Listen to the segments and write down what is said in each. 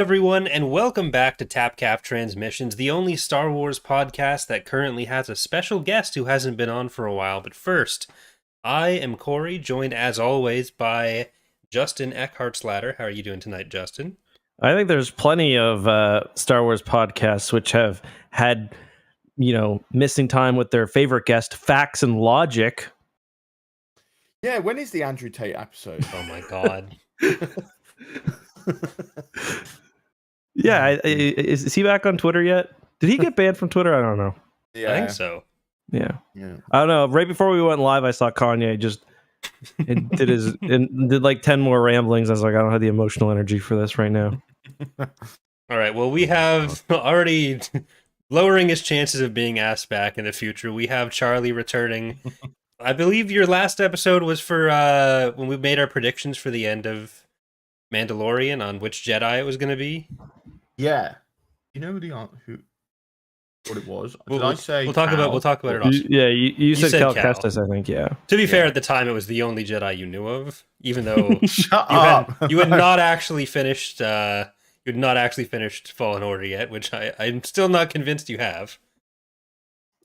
Everyone, and welcome back to Tapcaf Transmissions, the only Star Wars podcast that currently has a special guest who hasn't been on for a while. But first, I am Corey, joined as always by Justin EckhartsLadder. How are you doing tonight, Justin? I think there's plenty of Star Wars podcasts which have had, missing time with their favorite guest, Facts and Logic. Yeah, when is the Andrew Tate episode? Oh my god. Yeah, is he back on Twitter yet? Did he get banned from Twitter? I don't know. Yeah. I think so. Yeah. I don't know. Right before we went live, I saw Kanye just did like 10 more ramblings. I was like, I don't have the emotional energy for this right now. All right. Well, we have already lowering his chances of being asked back in the future. We have Charlie returning. I believe your last episode was for when we made our predictions for the end of Mandalorian on which Jedi it was going to be. Yeah, you know what it was? Did I say we'll talk about it. Off. You said Cal Kestis, I think. Yeah. To be fair, at the time, it was the only Jedi you knew of, even though you had not actually finished. You had not actually finished Fallen Order yet, which I'm still not convinced you have.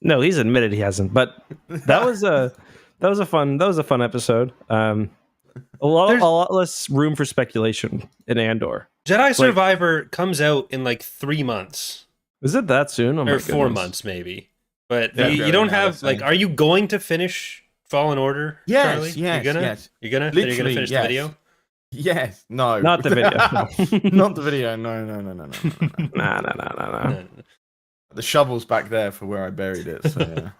No, he's admitted he hasn't. But that was a fun episode. A lot less room for speculation in Andor. Jedi Survivor comes out in like 3 months. Is it that soon? Or 4 months, maybe. But you don't have are you going to finish Fallen Order? Yes, Charlie? yes. You're gonna finish the video? Yes. No. Not the video. No. Not the video. No. No. The shovel's back there for where I buried it. So yeah.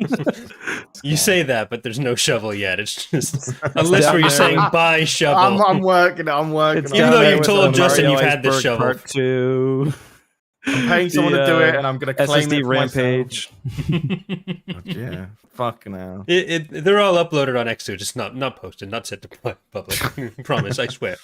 You say that, but there's no shovel yet. It's just a list where you're saying buy shovel. I'm working. Even though you've told Justin you've had this shovel. Part 2. I'm paying someone to do it, and I'm going to claim SSD it Rampage. Yeah, fucking hell. They're all uploaded on X2, just not posted, not set to public. Promise, I swear.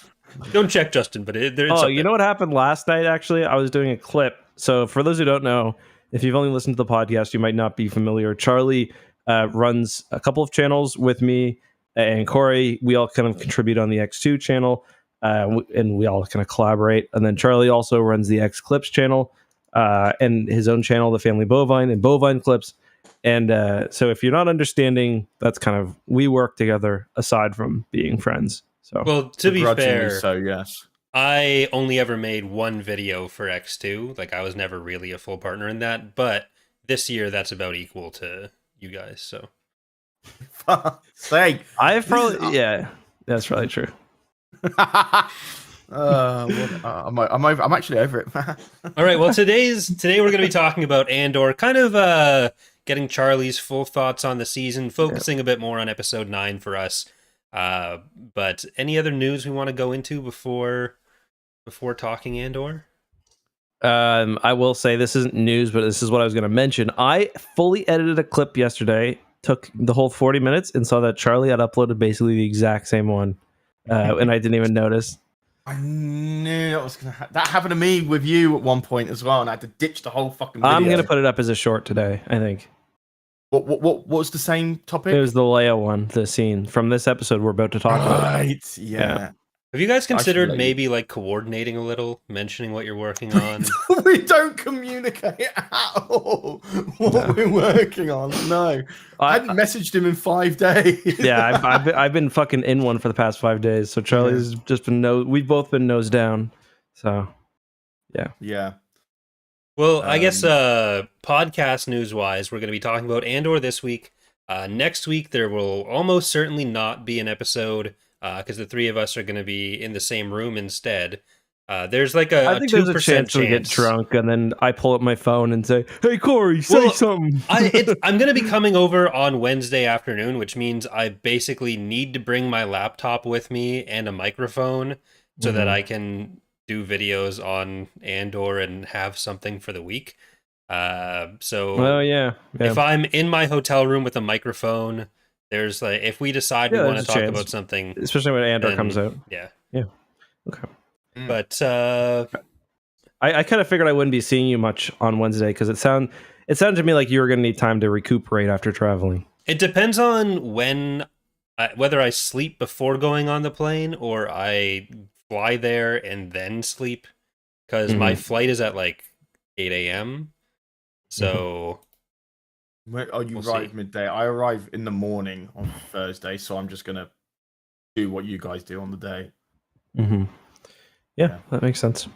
Don't check, Justin, but there is. Oh, you know what happened last night? Actually, I was doing a clip. So for those who don't know, if you've only listened to the podcast, you might not be familiar. Charlie runs a couple of channels with me and Corey. We all kind of contribute on the X2 channel. And we all kind of collaborate. And then Charlie also runs the X Clips channel and his own channel, The Family Bovine and Bovine Clips. And so if you're not understanding, that's kind of, we work together aside from being friends. So, well, to be fair, so yes, I only ever made one video for X2. Like, I was never really a full partner in that. But this year, that's about equal to you guys. So, I've probably, yeah, that's probably true. I'm actually over it. All right, well, today we're going to be talking about Andor, kind of getting Charlie's full thoughts on the season, focusing a bit more on episode 9 for us. But any other news we want to go into before talking Andor? I will say this isn't news, but this is what I was going to mention. I fully edited a clip yesterday, took the whole 40 minutes, and saw that Charlie had uploaded basically the exact same one. And I didn't even notice. I knew that was gonna happen. That happened to me with you at one point as well, and I had to ditch the whole fucking video. I'm gonna put it up as a short today, I think. What was the same topic? It was the Leia one, the scene from this episode we're about to talk about. Right, yeah. Have you guys considered maybe like coordinating a little, mentioning what you're working on? We don't communicate at all what we're working on. No, I hadn't messaged him in 5 days. Yeah, I've been fucking in one for the past 5 days. So Charlie's just been we've both been nose down. So yeah. Well, I guess podcast news wise, we're going to be talking about Andor this week. Next week there will almost certainly not be an episode. Because the three of us are going to be in the same room instead. There's like a 2% chance we get drunk, and then I pull up my phone and say, "Hey, Corey, say something." I'm going to be coming over on Wednesday afternoon, which means I basically need to bring my laptop with me and a microphone so that I can do videos on Andor and have something for the week. If I'm in my hotel room with a microphone, there's like, if we decide we want to talk about something, especially when Andor comes out. Yeah. Okay. But I kind of figured I wouldn't be seeing you much on Wednesday because it sounded to me like you were going to need time to recuperate after traveling. It depends on whether I sleep before going on the plane or I fly there and then sleep. because my flight is at like 8 a.m. So You arrive midday. I arrive in the morning on Thursday, so I'm just gonna do what you guys do on the day. Yeah, that makes sense.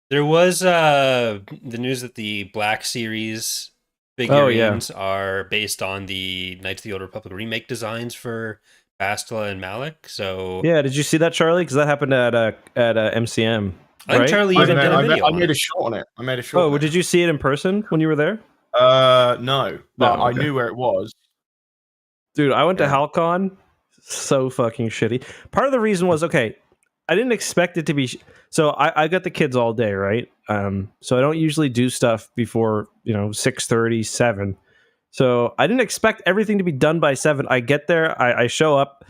There was the news that the Black Series figurines are based on the Knights of the Old Republic remake designs for Bastila and Malik. So yeah, did you see that, Charlie? Because that happened at MCM. I think Charlie even did a video. I made a shot on it. Oh, did you see it in person when you were there? No, but I knew where it was. Dude, I went to HalCon. So fucking shitty. Part of the reason was, I didn't expect it to be... So I got the kids all day, right? So I don't usually do stuff before, 6:30, 7. So I didn't expect everything to be done by 7. I get there, I show up.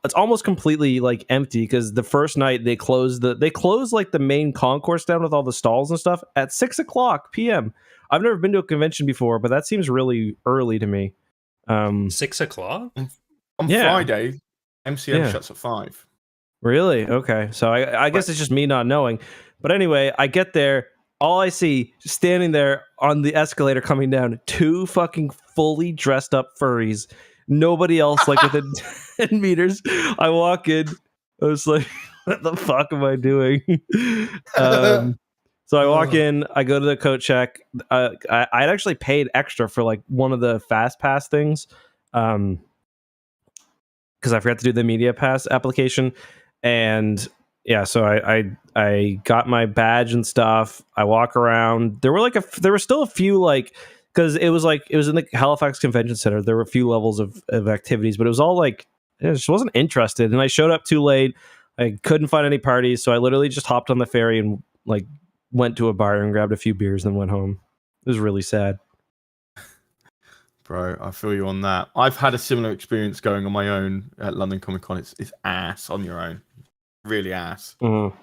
It's almost completely like empty because the first night they closed like the main concourse down with all the stalls and stuff at 6:00 p.m. I've never been to a convention before, but that seems really early to me. 6:00 on Friday. MCM shuts at 5. Really? Okay. So I guess it's just me not knowing. But anyway, I get there. All I see, just standing there on the escalator coming down, 2 fucking fully dressed up furries. Nobody else, like within 10 meters. I walk in. I was like, what the fuck am I doing? So I walk in. I go to the coat check. I'd actually paid extra for like one of the fast pass things. Because I forgot to do the media pass application. And yeah, so I got my badge and stuff. I walk around. There were still a few because it was in the Halifax Convention Center. There were a few levels of activities, but it was all I just wasn't interested. And I showed up too late. I couldn't find any parties, so I literally just hopped on the ferry and went to a bar and grabbed a few beers and went home. It was really sad. Bro, I feel you on that. I've had a similar experience going on my own at London Comic Con. It's ass on your own. Really ass. Well,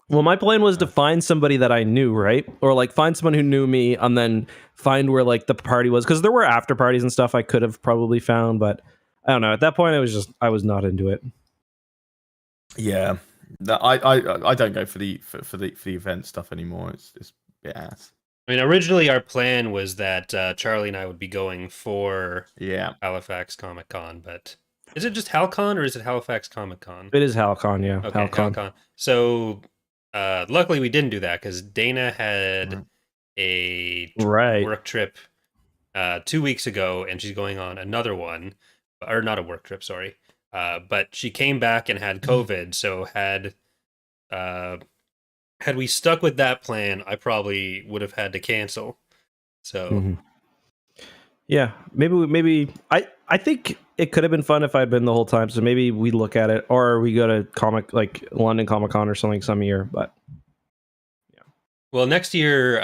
my plan was to find somebody that I knew, right? Or find someone who knew me and then find where the party was. Because there were after parties and stuff I could have probably found, but I don't know. At that point, I was not into it. Yeah. I don't go for the event stuff anymore. It's a bit ass. I mean, originally our plan was that Charlie and I would be going for Halifax Comic Con, but is it just HalCon or is it Halifax Comic Con? It is HalCon, yeah. Okay, HalCon. So luckily we didn't do that because Dana had a work trip 2 weeks ago, and she's going on another one, or not a work trip, sorry. But she came back and had COVID, so had we stuck with that plan, I probably would have had to cancel. So, yeah, maybe I think it could have been fun if I'd been the whole time. So maybe we look at it, or we go to London Comic Con or something some year. But yeah, well, next year,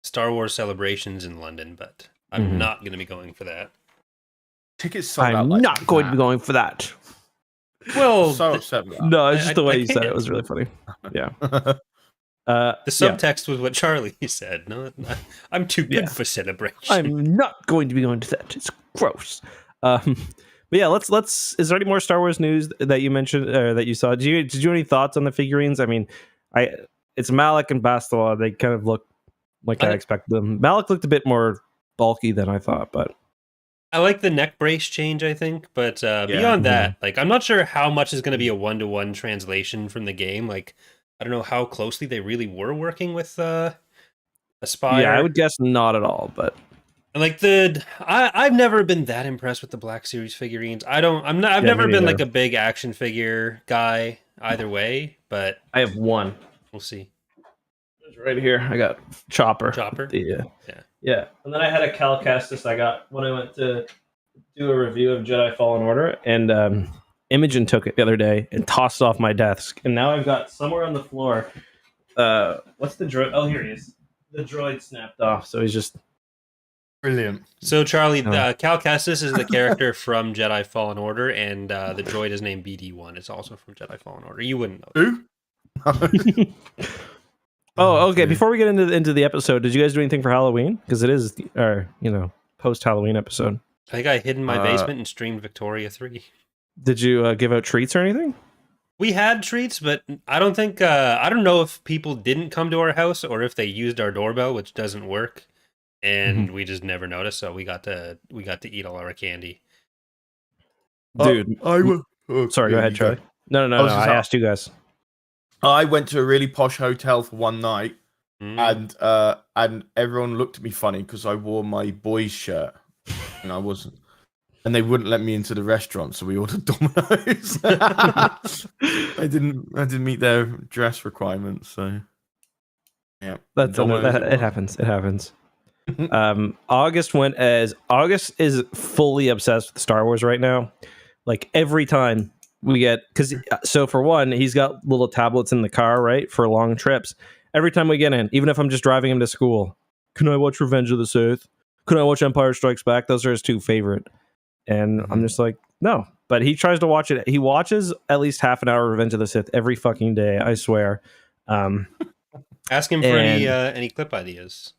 Star Wars Celebrations in London, but I'm not going to be going for that. Tickets sold out. I'm not going to be going for that. Well, so upset with that. No, it's just the way you said it. It was really funny. Yeah. The subtext was what Charlie said. No, I'm too good for celebration. I'm not going to be going to that. It's gross. But yeah, let's. Is there any more Star Wars news that you mentioned or that you saw? Did you have any thoughts on the figurines? I mean, it's Malik and Bastila. They kind of look like I expected them. Malik looked a bit more bulky than I thought, but. I like the neck brace change, I think, but beyond that, I'm not sure how much is going to be a 1-to-1 translation from the game. I don't know how closely they really were working with Aspire. Yeah, I would guess not at all, but I've never been that impressed with the Black Series figurines. I've never been a big action figure guy either way, but I have one. We'll see. It's right here. I got Chopper. Yeah, and then I had a Cal Kestis I got when I went to do a review of Jedi Fallen Order, and Imogen took it the other day and tossed it off my desk, and now I've got somewhere on the floor. What's the droid? Oh, here he is. The droid snapped off, so he's just brilliant. So Charlie, Cal Kestis is the character from Jedi Fallen Order, and the droid is named BD1. It's also from Jedi Fallen Order. You wouldn't know. Who? Oh, okay. Before we get into the episode, did you guys do anything for Halloween? Because it is our, post-Halloween episode. I think I hid in my basement and streamed Victoria 3. Did you give out treats or anything? We had treats, but I don't think I don't know if people didn't come to our house or if they used our doorbell, which doesn't work, and we just never noticed. So we got to eat all our candy. Dude, sorry, go ahead, Charlie. No. I asked you guys. I went to a really posh hotel for one night, and everyone looked at me funny because I wore my boys' shirt, and I wasn't. And they wouldn't let me into the restaurant, so we ordered Domino's. I didn't meet their dress requirements, so yeah. It happens. It happens. August is fully obsessed with Star Wars right now. Like every time we get, so for one, he's got little tablets in the car, right, for long trips. Every time we get in, even if I'm just driving him to school, can I watch Revenge of the Sith? Can I watch Empire Strikes Back? Those are his two favorite. And I'm just like, no. But he tries to watch it. He watches at least half an hour of Revenge of the Sith every fucking day, I swear. Ask him for any clip ideas.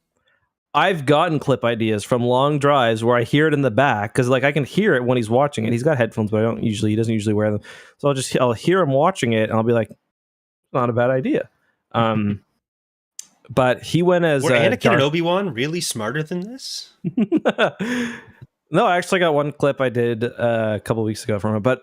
I've gotten clip ideas from long drives where I hear it in the back because like I can hear it when he's watching it. He's got headphones, but he doesn't usually wear them. So I'll hear him watching it and I'll be like, not a bad idea. But he went as were Anakin and Obi-Wan really smarter than this? No, I actually got one clip I did a couple weeks ago from him, but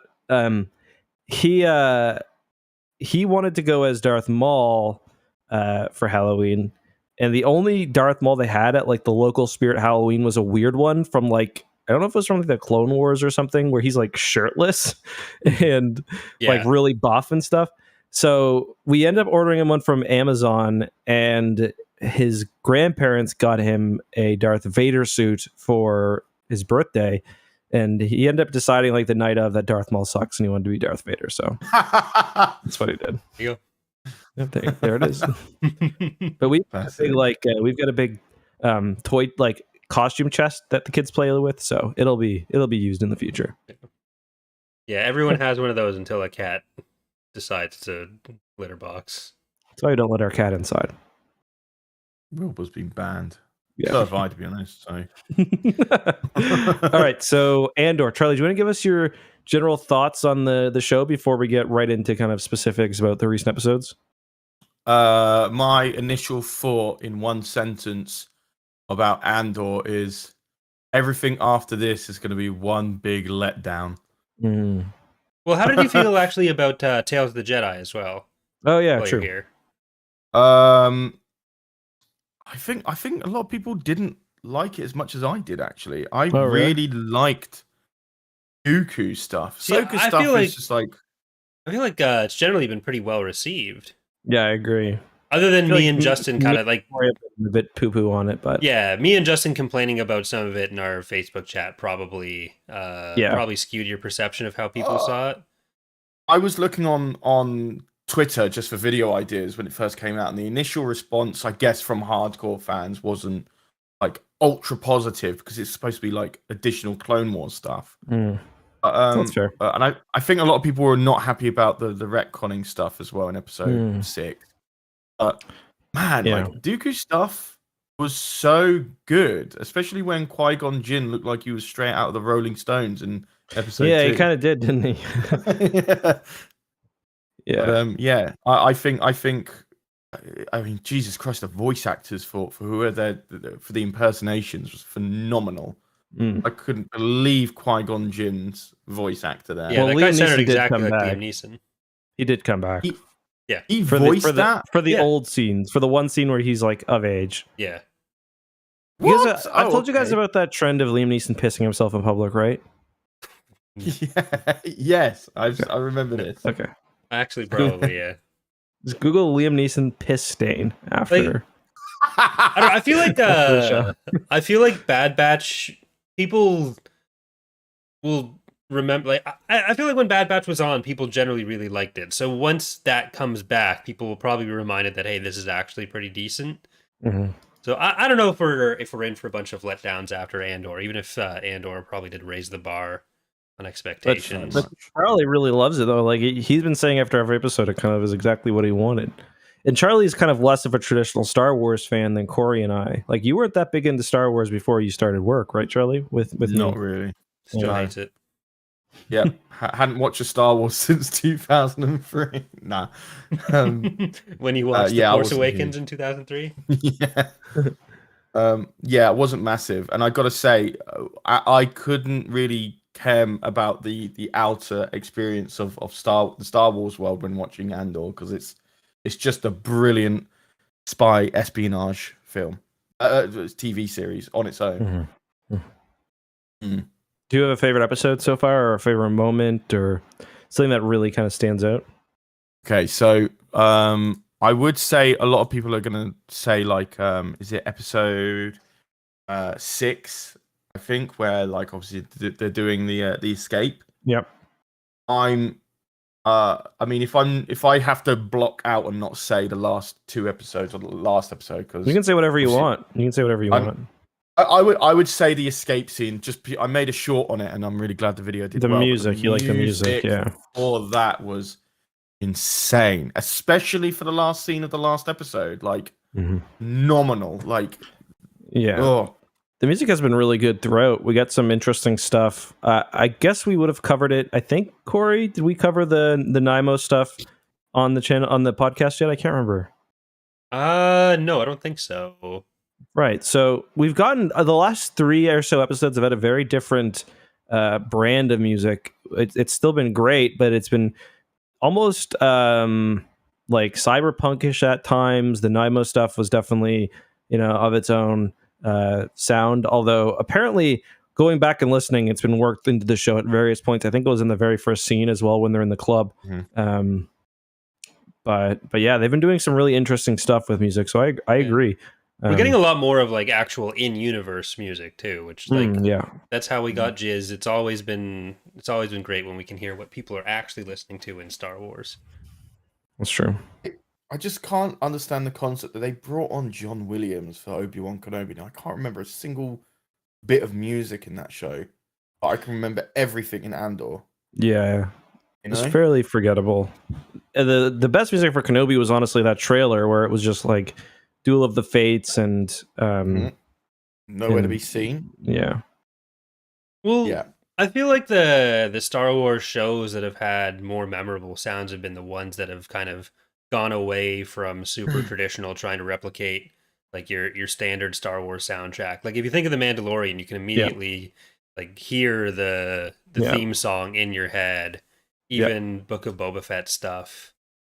he wanted to go as Darth Maul for Halloween, and the only Darth Maul they had at like the local Spirit Halloween was a weird one from like I don't know if it was from like the Clone Wars or something where he's like shirtless and like really buff and stuff. So we ended up ordering him one from Amazon, and his grandparents got him a Darth Vader suit for his birthday, and he ended up deciding like the night of that Darth Maul sucks and he wanted to be Darth Vader. So that's what he did. There you go. There it is. But we've got a big toy like costume chest that the kids play with, so it'll be used in the future. Yeah, everyone has one of those until a cat decides to litter box. That's why we don't let our cat inside. Wilbur's been banned. Yeah. So have I, to be honest. So. All right, so Andor, Charlie, do you want to give us your general thoughts on the show before we get right into kind of specifics about the recent episodes? My initial thought in one sentence about Andor is everything after this is going to be one big letdown. Well, how did you feel actually about Tales of the Jedi as well? Oh yeah, true. Here? I think a lot of people didn't like it as much as I did. Actually, I really liked Dooku stuff. Ahsoka stuff is just like I feel like it's generally been pretty well received. Yeah, I agree. Other than me and Justin kind of like a bit poo-poo on it, but yeah, me and Justin complaining about some of it in our Facebook chat probably skewed your perception of how people saw it. I was looking on Twitter just for video ideas when it first came out, and the initial response, I guess, from hardcore fans wasn't like ultra positive because it's supposed to be like additional Clone Wars stuff. That's fair. And I think a lot of people were not happy about the retconning stuff as well in episode 6. But man, like Dooku stuff was so good, especially when Qui-Gon Jinn looked like he was straight out of the Rolling Stones in episode 2. Yeah, he kind of did, didn't he? Yeah. I think. I mean, Jesus Christ, the voice actors for who are there for the impersonations was phenomenal. I couldn't believe Qui-Gon Jinn's voice actor there. Yeah, well, that guy sounded Neeson exactly like Liam Neeson. He did come back. He voiced that for the old scenes, for the one scene where he's like of age. Yeah. What? I told you guys about that trend of Liam Neeson pissing himself in public, right? Yeah. Yes, I remember this. Okay. Actually, probably, yeah. Just Google Liam Neeson piss stain after. I feel like Bad Batch people will remember. Like I feel like when Bad Batch was on, people generally really liked it. So once that comes back, people will probably be reminded that hey, this is actually pretty decent. So I don't know if we're in for a bunch of letdowns after Andor, even if Andor probably did raise the bar on expectations. But Charlie really loves it though. Like he's been saying after every episode, it kind of is exactly what he wanted. And Charlie's kind of less of a traditional Star Wars fan than Corey and I. Like you weren't that big into Star Wars before you started work, right, Charlie? With not really. Still hates it. Yep. Hadn't watched a Star Wars since 2003. Nah. When you watched The yeah, I Force wasn't Awakens huge. in 2003. Yeah. Yeah, it wasn't massive, and I got to say, I couldn't really care about the outer experience of the Star Wars world when watching Andor, because it's just a brilliant spy espionage film, TV series on its own. Mm. Do you have a favorite episode so far, or a favorite moment, or something that really kind of stands out? Okay, so I would say a lot of people are gonna say like, is it episode 6? I think, where like obviously they're doing the escape. Yep. I mean, if I have to block out and not say the last 2 episodes or the last episode, because You can say whatever you want. You can say whatever you want. I would say the escape scene. I made a short on it, and I'm really glad the video did The well. music, you like the music, yeah. All that was insane, especially for the last scene of the last episode. Like nominal. Like yeah. Oh. The music has been really good throughout. We got some interesting stuff. I guess we would have covered it. I think, Corey, did we cover the Nymo stuff on the channel, on the podcast yet? I can't remember. No, I don't think so. Right. So we've gotten the last 3 or so episodes have had a very different brand of music. It's still been great, but it's been almost like cyberpunkish at times. The Nymo stuff was definitely, of its own sound, although apparently going back and listening, it's been worked into the show at various points. I think it was in the very first scene as well when they're in the club. But yeah, they've been doing some really interesting stuff with music, so I agree. We're getting a lot more of like actual in-universe music too, which that's how we got Jizz. It's always been great when we can hear what people are actually listening to in Star Wars. That's true. I just can't understand the concept that they brought on John Williams for Obi-Wan Kenobi. Now, I can't remember a single bit of music in that show, but I can remember everything in Andor. Yeah, it's fairly forgettable. The best music for Kenobi was honestly that trailer where it was just like Duel of the Fates and Nowhere to Be Seen. Yeah. Well, yeah. I feel like the Star Wars shows that have had more memorable sounds have been the ones that have kind of gone away from super traditional, trying to replicate like your standard Star Wars soundtrack. Like if you think of The Mandalorian, you can immediately like hear the theme song in your head. Even Book of Boba Fett stuff,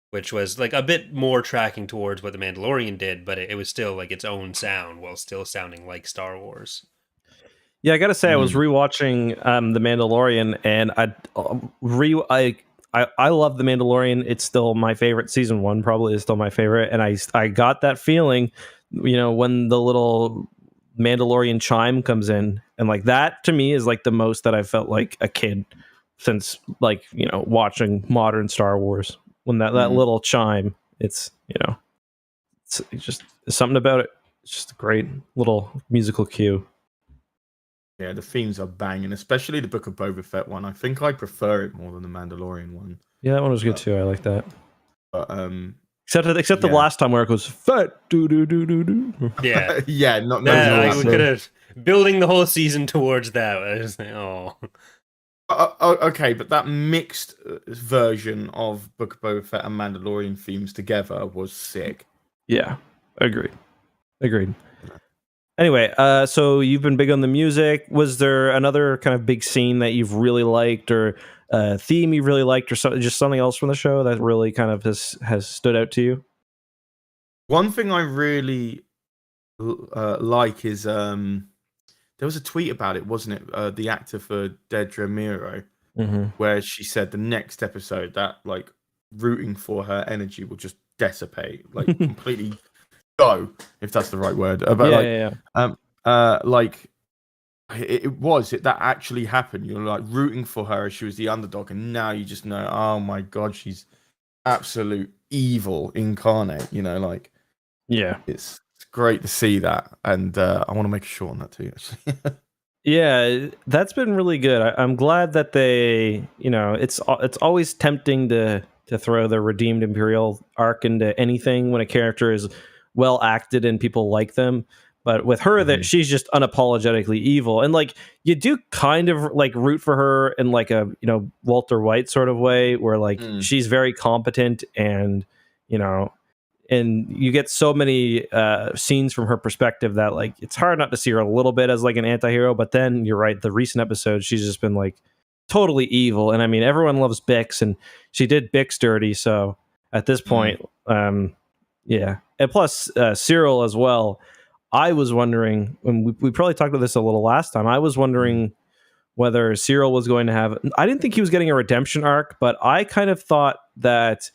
which was like a bit more tracking towards what The Mandalorian did, but it was still like its own sound while still sounding like Star Wars. Yeah, I gotta say, I was rewatching The Mandalorian, and I love The Mandalorian. It's still my favorite. Season 1 probably is still my favorite, and I got that feeling, when the little Mandalorian chime comes in, and like that to me is like the most that I felt like a kid since like watching modern Star Wars. When that little chime, it's just something about it. It's just a great little musical cue. Yeah, the themes are banging, especially the Book of Boba Fett one. I think I prefer it more than the Mandalorian one. Yeah, that one was good too. I like that. But except the last time where it goes fat do do do do do. Yeah, yeah, not we could have building the whole season towards that. I was like, okay, but that mixed version of Book of Boba Fett and Mandalorian themes together was sick. Yeah, agreed. Anyway, so you've been big on the music. Was there another kind of big scene that you've really liked, or a theme you really liked, or just something else from the show that really kind of has stood out to you? One thing I really like is there was a tweet about it, wasn't it? The actor for Dedra Miro, where she said the next episode that like rooting for her energy will just dissipate, like completely go, if that's the right word. But that actually happened. You're like rooting for her as she was the underdog, and now you just know, oh my god, she's absolute evil incarnate. It's great to see that, and I want to make a short on that too, actually. Yeah, that's been really good. I'm glad that they, it's always tempting to throw the redeemed Imperial arc into anything when a character is well acted and people like them. But with her, that she's just unapologetically evil, and like you do kind of like root for her in like a Walter White sort of way, where like she's very competent, and and you get so many scenes from her perspective that like it's hard not to see her a little bit as like an anti-hero. But then you're right, the recent episodes she's just been like totally evil, and I mean everyone loves Bix, and she did Bix dirty, so at this point yeah. And plus Cyril as well. I was wondering, when we probably talked about this a little last time, I was wondering whether Cyril was going to have, I didn't think he was getting a redemption arc, but I kind of thought that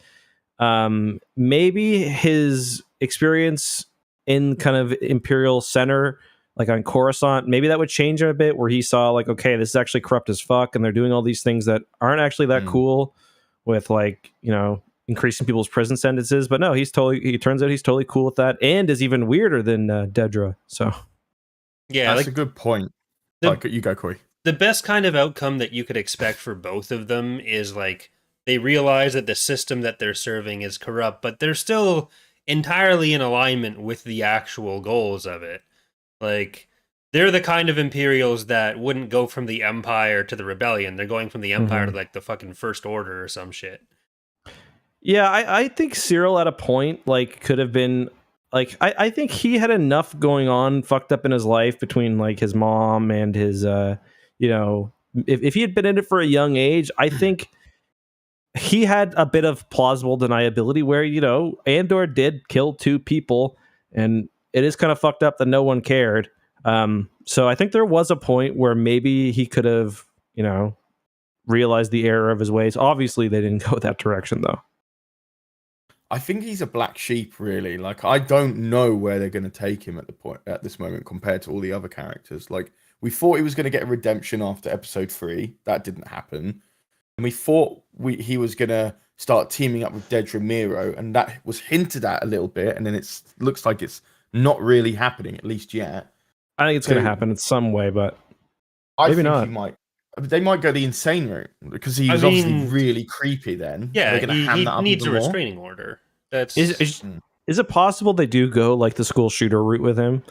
maybe his experience in kind of Imperial Center, like on Coruscant, maybe that would change a bit, where he saw like, okay, this is actually corrupt as fuck, and they're doing all these things that aren't actually that cool with like, increasing people's prison sentences. But no, he turns out he's totally cool with that, and is even weirder than Dedra. So yeah, that's a good point. You go, Corey. The best kind of outcome that you could expect for both of them is like they realize that the system that they're serving is corrupt, but they're still entirely in alignment with the actual goals of it. Like, they're the kind of Imperials that wouldn't go from the Empire to the Rebellion. They're going from the Empire to like the fucking First Order or some shit. Yeah, I think Cyril at a point like could have been like, I think he had enough going on fucked up in his life between like his mom and his if he had been in it for a young age, I think he had a bit of plausible deniability where Andor did kill 2 people, and it is kind of fucked up that no one cared. So I think there was a point where maybe he could have realized the error of his ways. Obviously they didn't go that direction though. I think he's a black sheep, really. Like, I don't know where they're going to take him at this moment compared to all the other characters. Like, we thought he was going to get a redemption after episode 3. That didn't happen. And we thought he was going to start teaming up with Dedra Miro, and that was hinted at a little bit, and then it looks like it's not really happening, at least yet. I think it's going to happen in some way, but maybe not. They might go the insane route, because he was obviously really creepy then. Yeah, he needs a restraining order. Is it possible they do go like the school shooter route with him?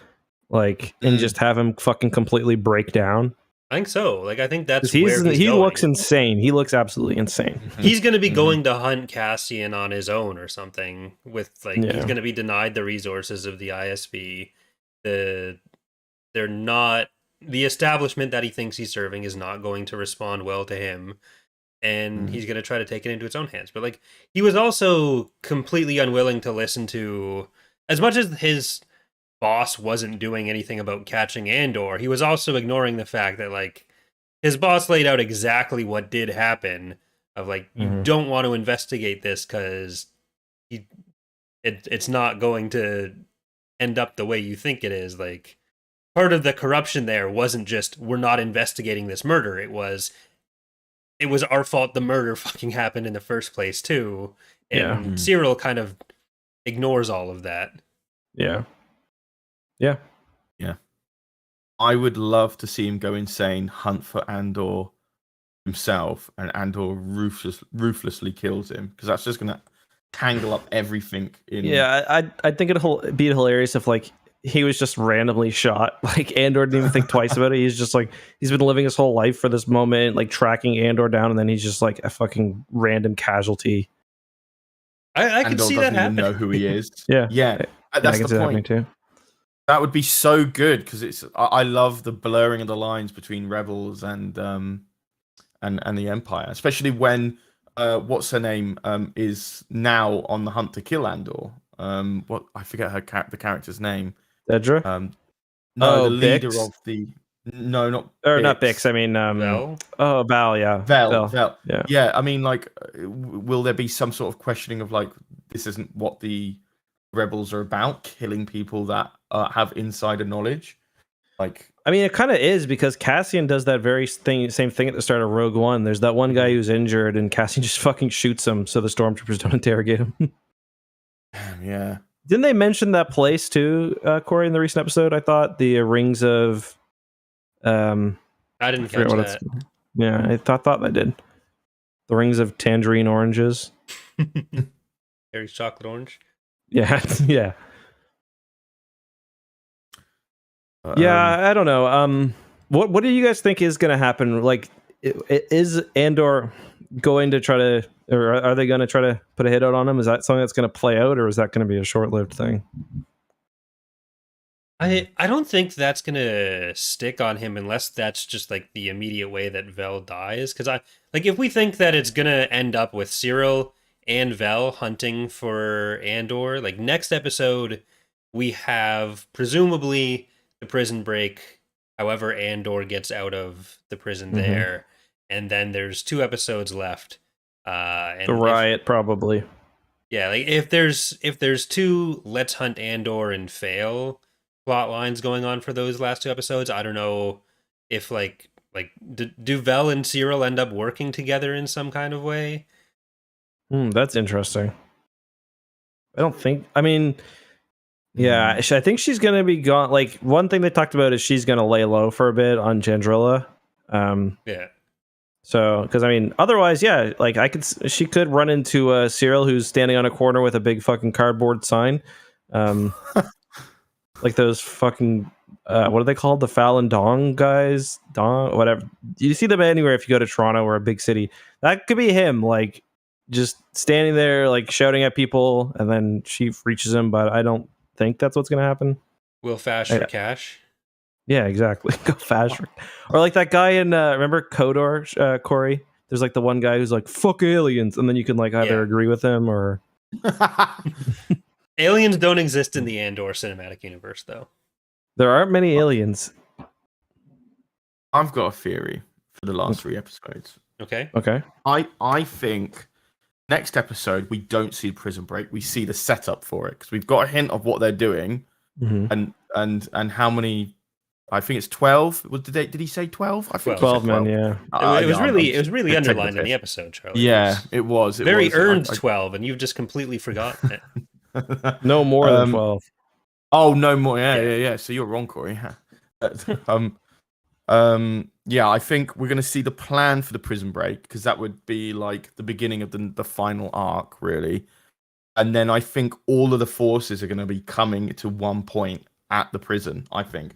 Like, and just have him fucking completely break down? I think so. Like, I think that's he going. Looks insane. He looks absolutely insane. He's going to be going to hunt Cassian on his own or something. He's going to be denied the resources of the ISB. The establishment that he thinks he's serving is not going to respond well to him, and he's going to try to take it into its own hands. But like, he was also completely unwilling to listen to, as much as his boss wasn't doing anything about catching Andor, he was also ignoring the fact that like his boss laid out exactly what did happen, of like, you don't want to investigate this because it's not going to end up the way you think it is. Like, part of the corruption there wasn't just, we're not investigating this murder. It was our fault the murder fucking happened in the first place too. And Cyril kind of ignores all of that. Yeah. I would love to see him go insane, hunt for Andor himself, and Andor ruthlessly kills him, because that's just going to tangle up everything. I think it'd be hilarious if like he was just randomly shot. Like, Andor didn't even think twice about it. He's just like, he's been living his whole life for this moment, like tracking Andor down, and then he's just like a fucking random casualty. I can see that happen. Know who he is. yeah. That's the point. Too. That would be so good, because I love the blurring of the lines between Rebels and the Empire, especially when what's her name is now on the hunt to kill Andor. What, I forget the character's name. Dedra? The leader Bix? of the... No, not or Bix. Not Bix. I mean, Vel? Oh, Val. Yeah, Vel. Yeah. I mean, like, will there be some sort of questioning of like, this isn't what the Rebels are about, killing people that have insider knowledge? Like, I mean, it kind of is, because Cassian does that same thing at the start of Rogue One. There's that one guy who's injured, and Cassian just fucking shoots him so the stormtroopers don't interrogate him. Yeah. Didn't they mention that place too, Corey, in the recent episode? I thought the rings of... I didn't catch that. Yeah, I thought I did. The rings of tangerine oranges. Harry's chocolate orange. Yeah, yeah. Yeah, I don't know. What do you guys think is going to happen? Like, is Andor going to try to, or are they going to try to put a hit out on him? Is that something that's going to play out, or is that going to be a short-lived thing? I don't think that's gonna stick on him unless that's just like the immediate way that Vel dies. Because if we think that it's gonna end up with Cyril and Vel hunting for Andor, like next episode we have presumably the prison break. However, Andor gets out of the prison there, and then there's 2 episodes left. And the riot, probably. Yeah, like if there's 2 Let's Hunt Andor and Fail plot lines going on for those last 2 episodes, I don't know if do Vel and Cyril end up working together in some kind of way? That's interesting. I don't think. I mean, yeah, I think she's gonna be gone. Like, one thing they talked about is she's gonna lay low for a bit on Chandrilla. Yeah. So, because I mean, otherwise, yeah, like she could run into Cyril who's standing on a corner with a big fucking cardboard sign, like those fucking what are they called? The Falun Dong guys, Dong, whatever. You see them anywhere if you go to Toronto or a big city. That could be him, like just standing there, like shouting at people, and then she reaches him. But I don't think that's what's gonna happen. Will Fash for cash. Yeah, exactly. Go fast. Or like that guy in remember Kodor, Corey? There's like the one guy who's like, fuck aliens, and then you can like either agree with him or Aliens don't exist in the Andor cinematic universe, though. There aren't many aliens. I've got a theory for the last 3 episodes. Okay. I think next episode we don't see prison break. We see the setup for it because we've got a hint of what they're doing, and how many. I think it's 12. Did he say 12? I think 12 men. Yeah. It was really underlined in the episode, Charlie. Yeah, it was. It was earned 12, and you've just completely forgotten it. No more than 12. Oh, no more. Yeah. So you're wrong, Corey. Yeah, I think we're going to see the plan for the prison break because that would be like the beginning of the final arc, really. And then I think all of the forces are going to be coming to one point at the prison, I think.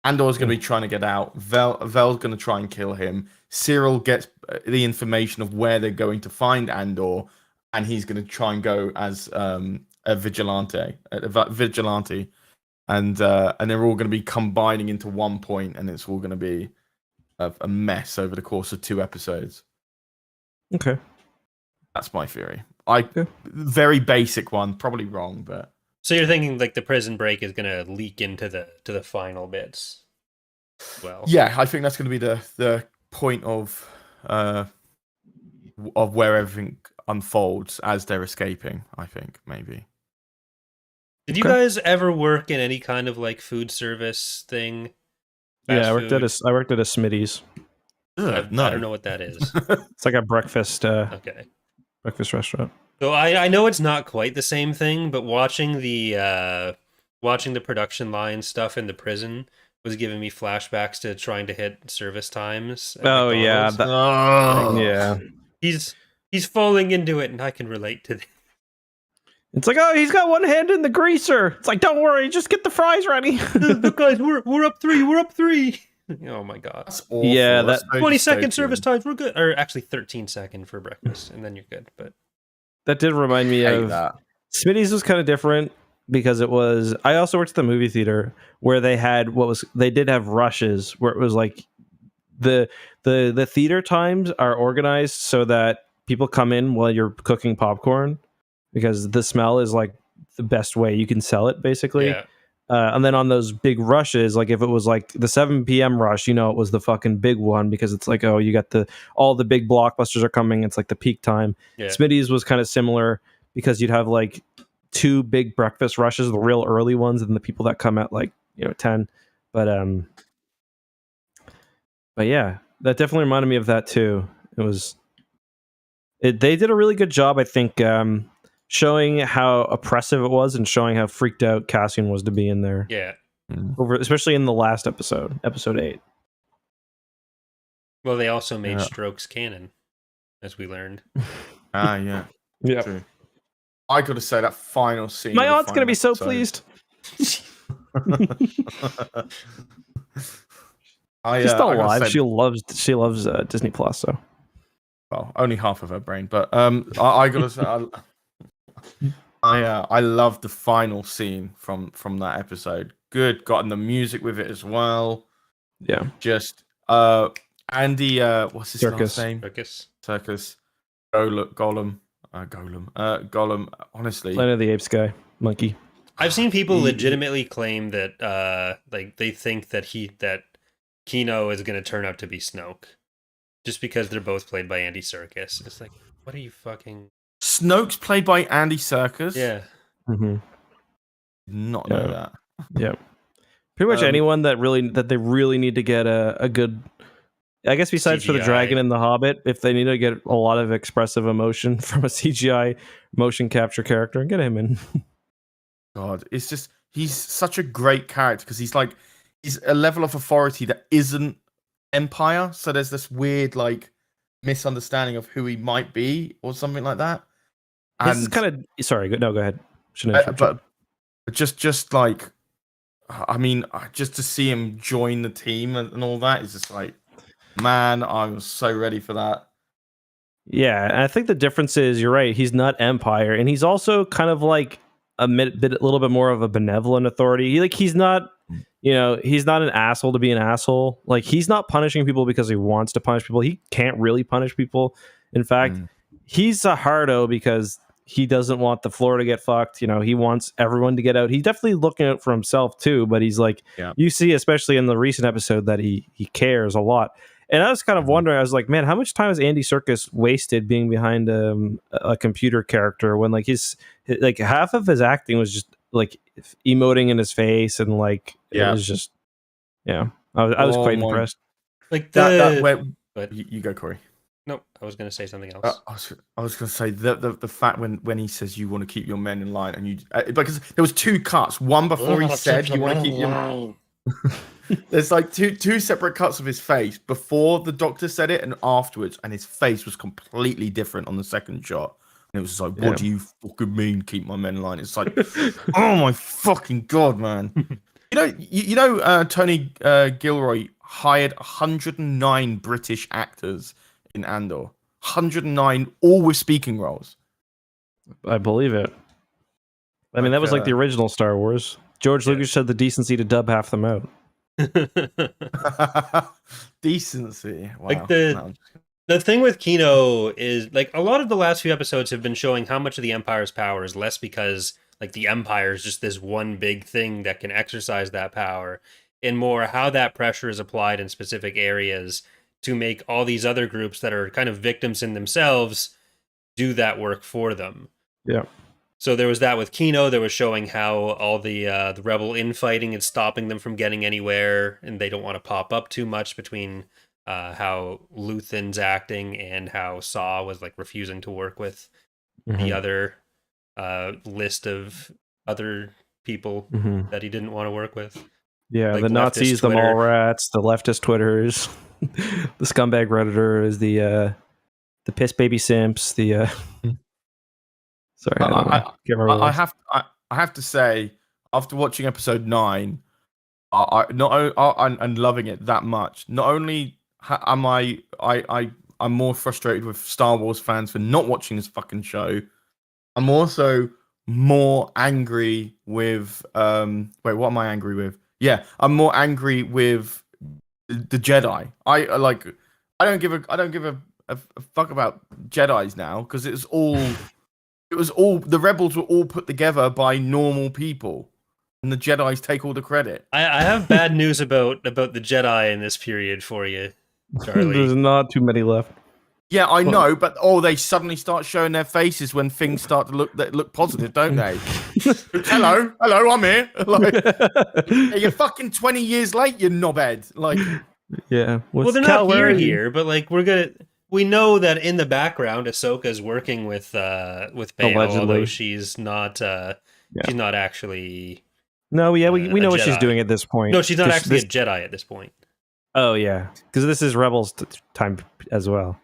Andor's going to be trying to get out. Vel's going to try and kill him. Cyril gets the information of where they're going to find Andor, and he's going to try and go as a vigilante, and they're all going to be combining into one point, and it's all going to be a mess over the course of 2 episodes. Okay, that's my theory. Very basic one, probably wrong, but. So you're thinking like the prison break is going to leak into the final bits? Well, yeah, I think that's going to be the point of where everything unfolds as they're escaping. I think maybe. Did you guys ever work in any kind of like food service thing? Yeah, I worked at a Smitty's. I don't know what that is. It's like a breakfast. Breakfast restaurant. So I know it's not quite the same thing, but watching the production line stuff in the prison was giving me flashbacks to trying to hit service times. Oh McDonald's. Yeah, yeah. He's falling into it, and I can relate to that. It's like, oh, he's got one hand in the greaser. It's like, don't worry, just get the fries ready. Look, guys, we're up 3. We're up 3. Oh my god. That's awful. Yeah, that 20-second service times. We're good, or actually 13-second for breakfast, and then you're good. But. That did remind me of that. Smitty's was kind of different because it was. I also worked at the movie theater where they had they did have rushes where it was like the theater times are organized so that people come in while you're cooking popcorn because the smell is like the best way you can sell it basically. Yeah. And then on those big rushes, like if it was like the 7 p.m. rush, it was the fucking big one because it's like, oh, you got all the big blockbusters are coming. It's like the peak time. Yeah. Smitty's was kind of similar because you'd have like 2 big breakfast rushes, the real early ones, and the people that come at like 10. But yeah, that definitely reminded me of that too. They did a really good job, I think. Showing how oppressive it was and showing how freaked out Cassian was to be in there. Yeah. Especially in the last episode 8. Well, they also made strokes canon, as we learned. Yeah. Yeah. I got to say, that final scene. My aunt's going to be so pleased. She's still I gotta alive. say- She loves Disney Plus. So well, only half of her brain, but I gotta say, I love the final scene from that episode. Good, got in the music with it as well. yeah, Just Andy, what's his last name? Serkis. Gollum. Honestly, Planet of the Apes guy, monkey. I've seen people legitimately claim that like they think that Kino is going to turn out to be Snoke, just because they're both played by Andy Serkis. It's like, what are you fucking? Snoke's played by Andy Serkis. Yeah. Mm-hmm. Did not know that. Yeah. Pretty much anyone that they really need to get a good, I guess besides CGI. for the dragon and the Hobbit, if they need to get a lot of expressive emotion from a CGI motion capture character, get him in. God, it's just he's such a great character because he's a level of authority that isn't Empire. So there's this weird like misunderstanding of who he might be or something like that. This is kind of sorry. No, go ahead. But just like, I mean, just to see him join the team and all that is just like, man, I'm so ready for that. Yeah, and I think the difference is you're right. He's not Empire, and he's also kind of like a little bit more of a benevolent authority. He's not, he's not an asshole to be an asshole. Like he's not punishing people because he wants to punish people. He can't really punish people. In fact, he's a hardo because he doesn't want the floor to get fucked. He wants everyone to get out. He's definitely looking out for himself too, but he's like, you see, especially in the recent episode, that he cares a lot. And I was kind of wondering, I was like, man, how much time has Andy Serkis wasted being behind a computer character when like his half of his acting was just like emoting in his face and like it was just I was quite impressed. Like you go, Corey. No, I was going to say something else. I was going to say the fact when he says you want to keep your men in line and you because there was two cuts, one before he said you want to keep your there's like two separate cuts of his face before the doctor said it and afterwards, and his face was completely different on the second shot. And it was like, what do you fucking mean keep my men in line? It's like, oh my fucking god, man. Tony Gilroy hired 109 British actors in Andor. 109, all with speaking roles. I believe it. I mean, that was like the original Star Wars. George Lucas had the decency to dub half them out. Decency. Wow. Like the thing with Kino is like a lot of the last few episodes have been showing how much of the Empire's power is less because like the Empire is just this one big thing that can exercise that power, and more how that pressure is applied in specific areas to make all these other groups that are kind of victims in themselves do that work for them. Yeah. So there was that with Kino. There was showing how all the rebel infighting is stopping them from getting anywhere, and they don't want to pop up too much between how Luthen's acting and how Saw was like refusing to work with the other list of other people that he didn't want to work with. Yeah, like the Nazis, Twitter. the mall rats, the leftist Twitters, the scumbag Redditors, the piss baby simps, the. Sorry, I have to say, after watching episode 9, I'm loving it that much. Not only am I'm more frustrated with Star Wars fans for not watching this fucking show, I'm also more angry with wait, what am I angry with? Yeah, I'm more angry with the Jedi. I don't give a fuck about Jedis now because it was all the rebels were all put together by normal people, and the Jedis take all the credit. I have bad news about the Jedi in this period for you, Charlie. There's not too many left. Yeah, I know, but they suddenly start showing their faces when things start to look positive, don't they? hello, I'm here. Like, hey, you're fucking 20 years late, you knobhead. Like, yeah. Well, they're not here, but like we know that in the background, Ahsoka's working with Bail, allegedly. although she's not she's not actually. No, yeah, we know what she's doing at this point. No, she's not actually a Jedi at this point. Oh yeah, because this is Rebels time as well.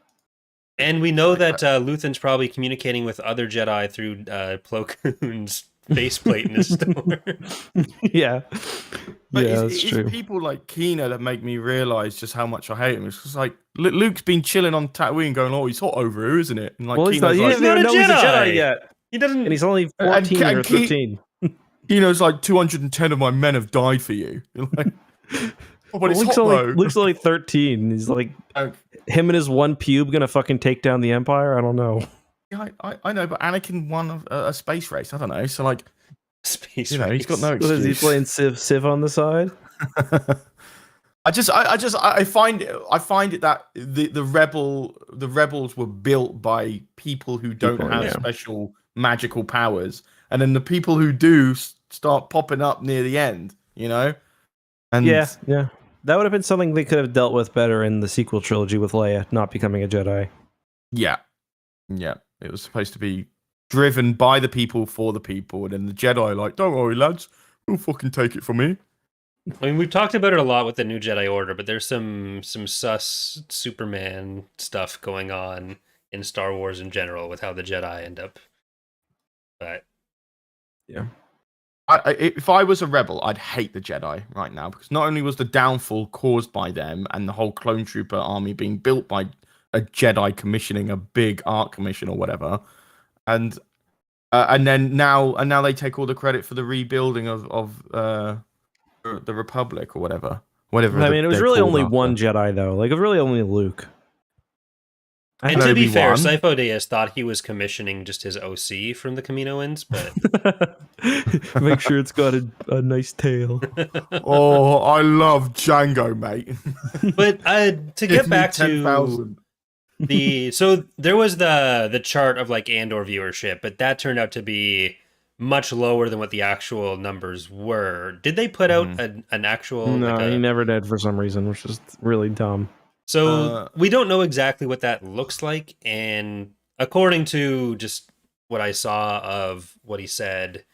And we know that Luthen's probably communicating with other Jedi through Plo Koon's faceplate in the store. Yeah. But Yeah, it's, that's it's true. people like Kino that make me realize just how much I hate him. It's just like Luke's been chilling on Tatooine, going, "Oh, he's hot over here, isn't it?" And like Well, he's not. Kino's He like, doesn't even know he's a Jedi yet, He doesn't. and he's only And 14 or and 13. Kino's like, 210 of my men have died for you. You're like, oh, but Well, it's hot though. Luke's only 13. He's like, Oh, him and his one pube gonna fucking take down the Empire? I don't know. yeah, I know, but Anakin won a space race. I don't know. So like, Space he's got no race. What is he excuse. playing Civ on the side? I find it that the rebels were built by people who don't People, have yeah. special magical powers, and then the people who do start popping up near the end, you know. And Yeah. That would have been something they could have dealt with better in the sequel trilogy with Leia not becoming a Jedi. yeah, it was supposed to be driven by the people for the people, and then the Jedi like, don't worry, lads, we'll fucking take it from here. I mean, we've talked about it a lot with the new Jedi Order, but there's some sus Superman stuff going on in Star Wars in general with how the Jedi end up. But Yeah. If I was a rebel, I'd hate the Jedi right now, because not only was the downfall caused by them and the whole clone trooper army being built by a Jedi commissioning a big art commission or whatever, and then now they take all the credit for the rebuilding of the Republic or whatever. I mean, it was really only one Jedi though. Like, it was really only Luke. and to be fair, Obi-Wan. Sifo Dyas thought he was commissioning just his OC from the Kaminoans, but Make sure it's got a nice tail. Oh, I love Django, mate. but to get back to 10,000. so there was the chart of like Andor viewership, but that turned out to be much lower than what the actual numbers were. Did they put out an actual? No, like he never did for some reason, which is really dumb. So we don't know exactly what that looks like, and according to just what I saw of what he said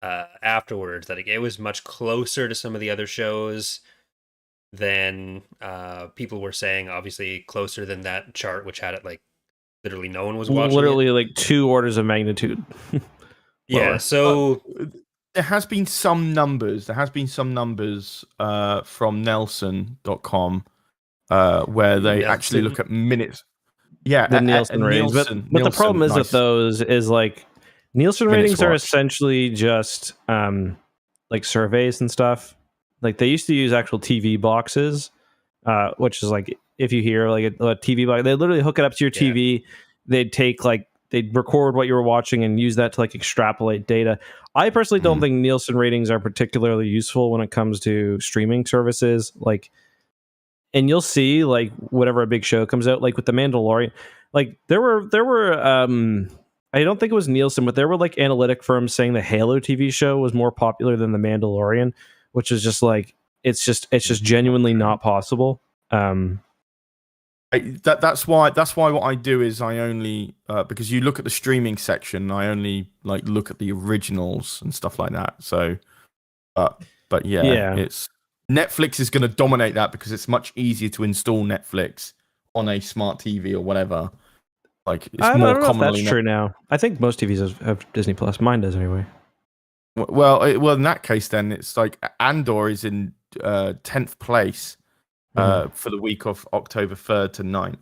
afterwards, that it was much closer to some of the other shows than people were saying. Obviously, closer than that chart, which had it like literally no one was watching. Literally, it. like 2 orders of magnitude. Yeah. So there has been some numbers. There has been some numbers from Nelson.com where they actually look at minutes. Yeah, The Nielsen ratings. But the problem is with those is like Nielsen ratings are essentially just like surveys and stuff. Like, they used to use actual TV boxes, which is like, if you hear like a TV box, they literally hook it up to your TV. They'd record what you were watching and use that to like extrapolate data. I personally don't think Nielsen ratings are particularly useful when it comes to streaming services. Like, and you'll see like whatever a big show comes out, like with The Mandalorian, like there were I don't think it was Nielsen, but there were like analytic firms saying the Halo TV show was more popular than The Mandalorian, which is just like, it's just genuinely not possible. That's why what I do is I only because you look at the streaming section, I only like look at the originals and stuff like that. So, but yeah, it's Netflix is going to dominate that because it's much easier to install Netflix on a smart TV or whatever. Like, it's I more don't know commonly. if that's true now. I think most TVs have Disney Plus. Mine does anyway. Well, in that case, then it's like Andor is in 10th place for the week of October 3rd to 9th.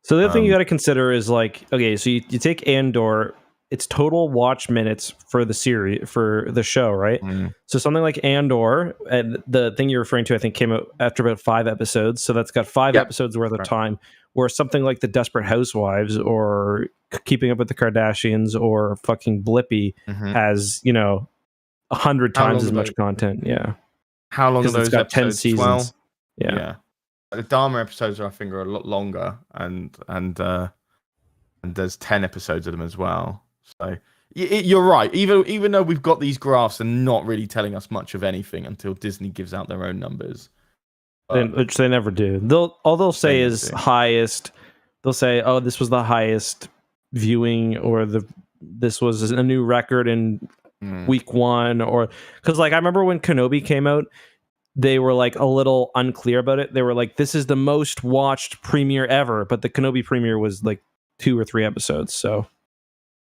So the other thing you got to consider is like, okay, so you take Andor, it's total watch minutes for the series, for the show, right? So something like Andor, and the thing you're referring to, I think, came out after about 5 episodes. So that's got 5 episodes worth of time. Where something like The Desperate Housewives or Keeping Up with the Kardashians or fucking Blippi has, 100 times as much content. Yeah. How long are those got 10 episodes? seasons. Well, yeah. The Dharma episodes, I think, are a lot longer, and there's 10 episodes of them as well. So you're right. Even though we've got these graphs, they're not really telling us much of anything until Disney gives out their own numbers. Which they never do. They'll say is highest. They'll say, "Oh, this was the highest viewing," or this was a new record in week 1, or because like I remember when Kenobi came out, they were like a little unclear about it. They were like, "This is the most watched premiere ever," but the Kenobi premiere was like 2 or 3 episodes. So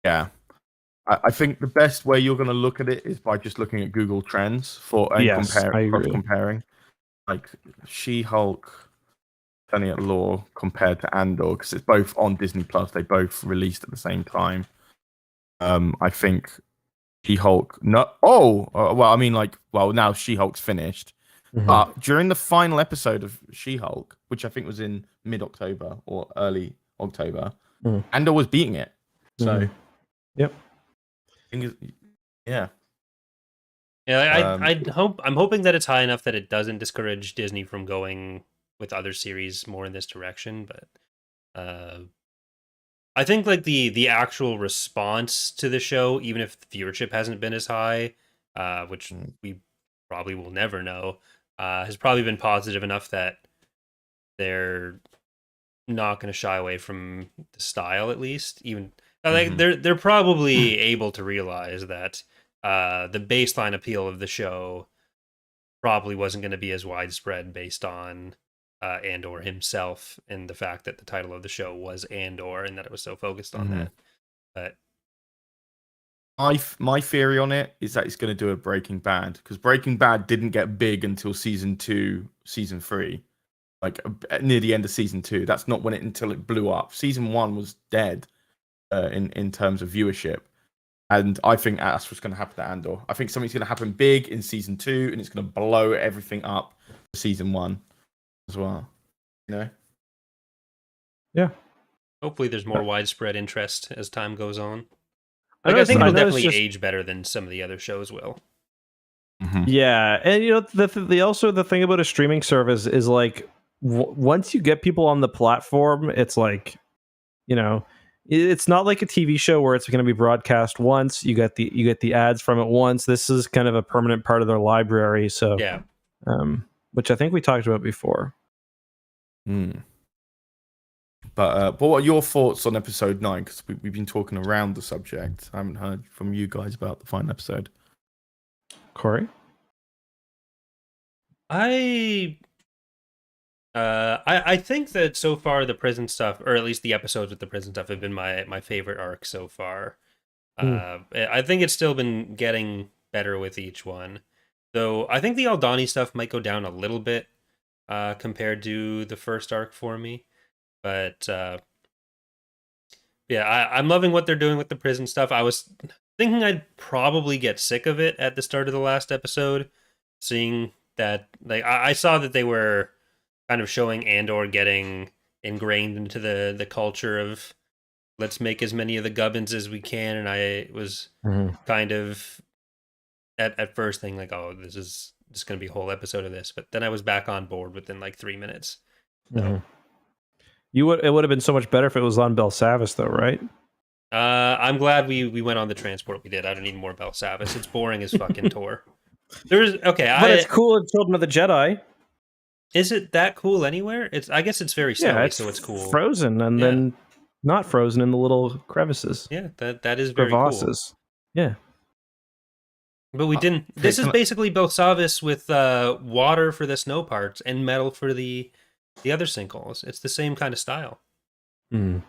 yeah, I think the best way you're going to look at it is by just looking at Google Trends Yes, I agree. comparing, like She-Hulk, Turning at Law compared to Andor, because it's both on Disney Plus. They both released at the same time. I think She-Hulk. No, well, I mean, now She-Hulk's finished. Mhm. But during the final episode of She-Hulk, which I think was in mid-October or early October, Andor was beating it. So, yep. Yeah. Yeah, I'm hoping that it's high enough that it doesn't discourage Disney from going with other series more in this direction. But I think like the actual response to the show, even if the viewership hasn't been as high, which we probably will never know, has probably been positive enough that they're not going to shy away from the style, at least. Even like they're probably able to realize that the baseline appeal of the show probably wasn't going to be as widespread based on Andor himself and the fact that the title of the show was Andor and that it was so focused on that. But my theory on it is that it's going to do a Breaking Bad, because Breaking Bad didn't get big until season 2, season 3, like near the end of season 2. That's not when until it blew up. Season 1 was dead in terms of viewership. And I think that's what's going to happen to Andor. I think something's going to happen big in season 2, and it's going to blow everything up for season 1 as well. You know? Yeah. Hopefully, there's more widespread interest as time goes on. I Like, I think it'll definitely just age better than some of the other shows will. Yeah, and you know the thing about a streaming service is like once you get people on the platform, it's like, you know, it's not like a TV show where it's going to be broadcast once. You get the ads from it once. This is kind of a permanent part of their library. So Yeah. Which I think we talked about before. But what are your thoughts on episode 9? Because we've been talking around the subject. I haven't heard from you guys about the final episode. Corey? I think that so far the prison stuff, or at least the episodes with the prison stuff, have been my favorite arc so far. I think it's still been getting better with each one, though. I think the Aldani stuff might go down a little bit compared to the first arc for me. But yeah, I'm loving what they're doing with the prison stuff. I was thinking I'd probably get sick of it at the start of the last episode, seeing that like I saw that they were kind of showing Andor getting ingrained into the culture of let's make as many of the gubbins as we can, and I was kind of at first thinking like, oh, this is just going to be a whole episode of this, but then I was back on board within like 3 minutes. So. It would have been so much better if it was on Belsavis, though, right? I'm glad we went on the transport we did. I don't need more Belsavis. It's boring as fucking Tor. But it's cool in Children of the Jedi. Is it that cool anywhere? I guess it's very snowy, so it's cool. Frozen and then not frozen in the little crevices. Yeah, that is very crevasses. Cool. Yeah. But we didn't. This is basically Belsavis with water for the snow parts and metal for the other sinkholes. It's the same kind of style. Can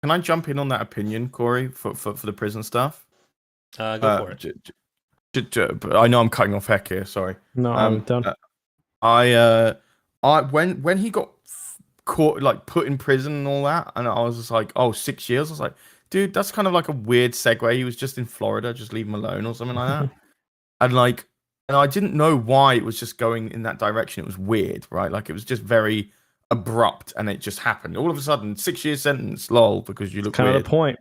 I jump in on that opinion, Corey, for the prison stuff? Go for it. I know I'm cutting off Heck here. Sorry. No, I'm done. When he got caught, like put in prison and all that, and I was just like, 6 years. I was like, dude, that's kind of like a weird segue. He was just in Florida, just leave him alone or something like that. And I didn't know why it was just going in that direction. It was weird, right? Like it was just very abrupt, and it just happened all of a sudden. 6 year sentence, lol, because you look kind weird. of the point.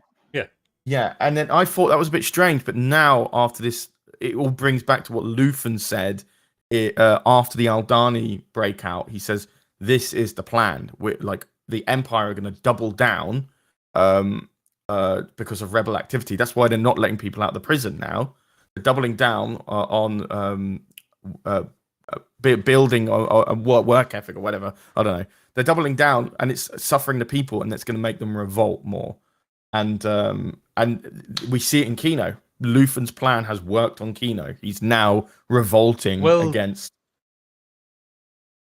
Yeah. And then I thought that was a bit strange, but now after this, it all brings back to what Luthen said after the Aldani breakout. He says this is the plan. We're like the Empire are going to double down because of rebel activity. That's why they're not letting people out of the prison now. They're doubling down on building a work ethic or whatever. I don't know. They're doubling down, and it's suffering the people, and it's going to make them revolt more. And we see it in Kino. Luthen's plan has worked on Kino. He's now revolting against,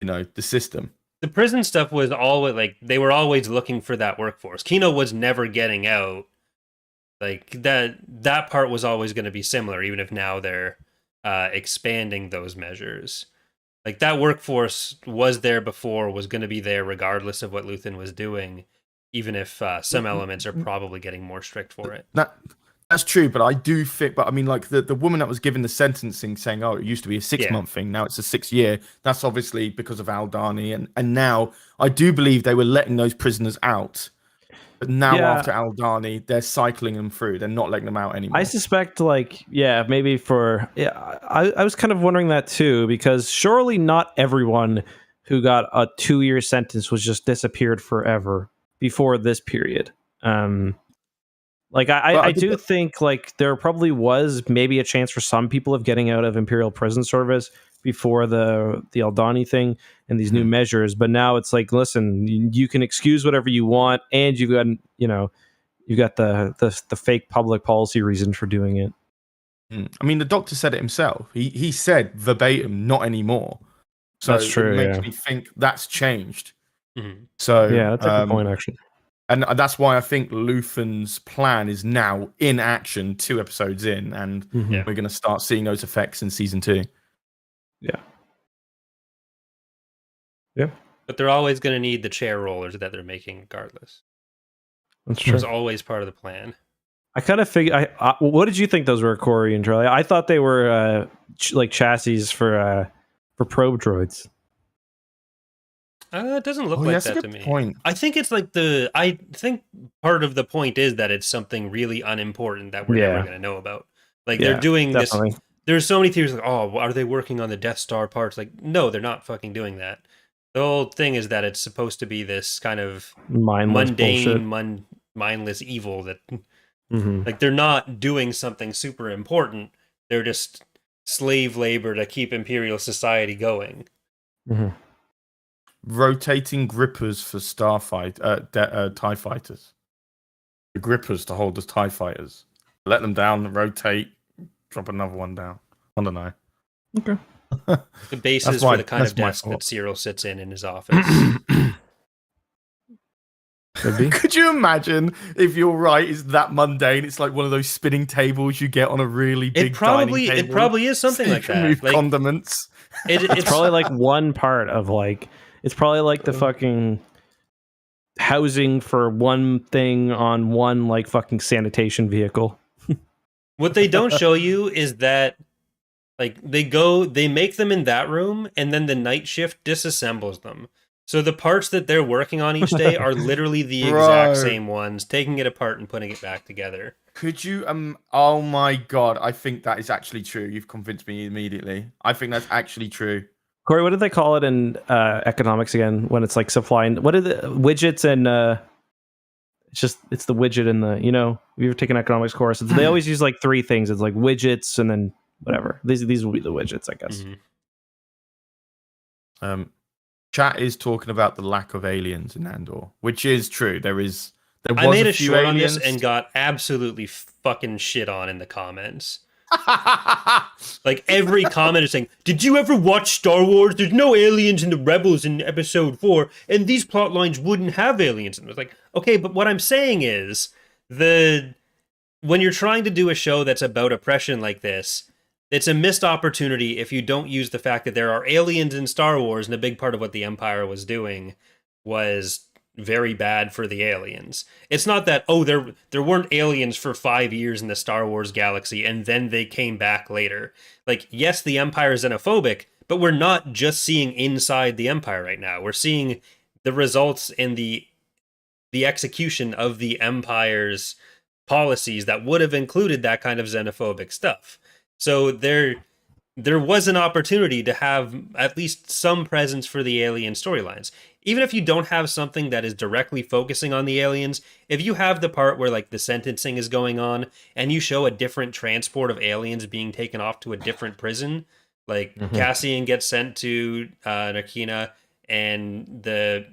the system. The prison stuff was always like they were always looking for that workforce. Kino was never getting out Like that part was always going to be similar, even if now they're expanding those measures. Like that workforce was there before, was going to be there regardless of what Luthen was doing, even if some elements are probably getting more strict for it. That's true, but I do think. But I mean, like the woman that was given the sentencing, saying, "Oh, it used to be a 6-month thing, now it's a 6-year." That's obviously because of Aldani, and now I do believe they were letting those prisoners out. But now after Aldani, they're cycling them through. They're not letting them out anymore. I suspect, like, maybe I was kind of wondering that too, because surely not everyone who got a 2-year sentence was just disappeared forever before this period. Like, I do think, like, there probably was maybe a chance for some people of getting out of Imperial prison service before the Aldani thing and these new measures. But now it's like, listen, you can excuse whatever you want, and you've got, you've got the fake public policy reason for doing it. I mean, the doctor said it himself. He said verbatim, "Not anymore." So that's true. It makes me think that's changed. Mm-hmm. So yeah, that's a good point, actually. And that's why I think Luthen's plan is now in action 2 episodes in, and we're going to start seeing those effects in season 2. Yeah. But they're always going to need the chair rollers that they're making regardless. That's true. It's always part of the plan. I kind of figured. What did you think those were, Corey and Charlie? I thought they were like chassis for probe droids. It doesn't look like that to me. Point. I think it's like I think part of the point is that it's something really unimportant that we're never going to know about. Like they're doing definitely. This. There's so many theories like, oh, are they working on the Death Star parts? Like, no, they're not fucking doing that. The whole thing is that it's supposed to be this kind of mundane, mindless evil that, like, they're not doing something super important. They're just slave labor to keep Imperial society going. Rotating grippers for TIE fighters. The grippers to hold the TIE fighters. Let them down, rotate, drop another one down. I don't know. Okay. The basis for the kind of desk that Cyril sits in his office. Could you imagine if you're right? Is that mundane? It's like one of those spinning tables you get on a really big dining table. It probably is something so like that. Move like, condiments. It's probably like one part of like. It's probably like the fucking housing for one thing on one like fucking sanitation vehicle. What they don't show you is that like they make them in that room and then the night shift disassembles them. So the parts that they're working on each day are literally the exact same ones, taking it apart and putting it back together. Could you oh my god, I think that is actually true. You've convinced me immediately. I think that's actually true. Corey, what did they call it in economics again? When it's like supply and what are the widgets and it's the widget and the if you've taken economics course, they always use like 3 things. It's like widgets and then whatever. These will be the widgets, I guess. Chat is talking about the lack of aliens in Andor, which is true. There was I made a short aliens on this and got absolutely fucking shit on in the comments. Like every comment is saying, did you ever watch Star Wars? There's no aliens in the Rebels in episode 4 and these plot lines wouldn't have aliens. And it was like, okay, but what I'm saying is when you're trying to do a show that's about oppression like this, it's a missed opportunity if you don't use the fact that there are aliens in Star Wars, and a big part of what the Empire was doing was very bad for the aliens. It's not that, there weren't aliens for 5 years in the Star Wars galaxy and then they came back later. Like, yes, the Empire is xenophobic, but we're not just seeing inside the Empire right now. We're seeing the results in the execution of the Empire's policies that would have included that kind of xenophobic stuff. So there was an opportunity to have at least some presence for the alien storylines. Even if you don't have something that is directly focusing on the aliens, if you have the part where like the sentencing is going on and you show a different transport of aliens being taken off to a different prison, like Cassian gets sent to Narkina and the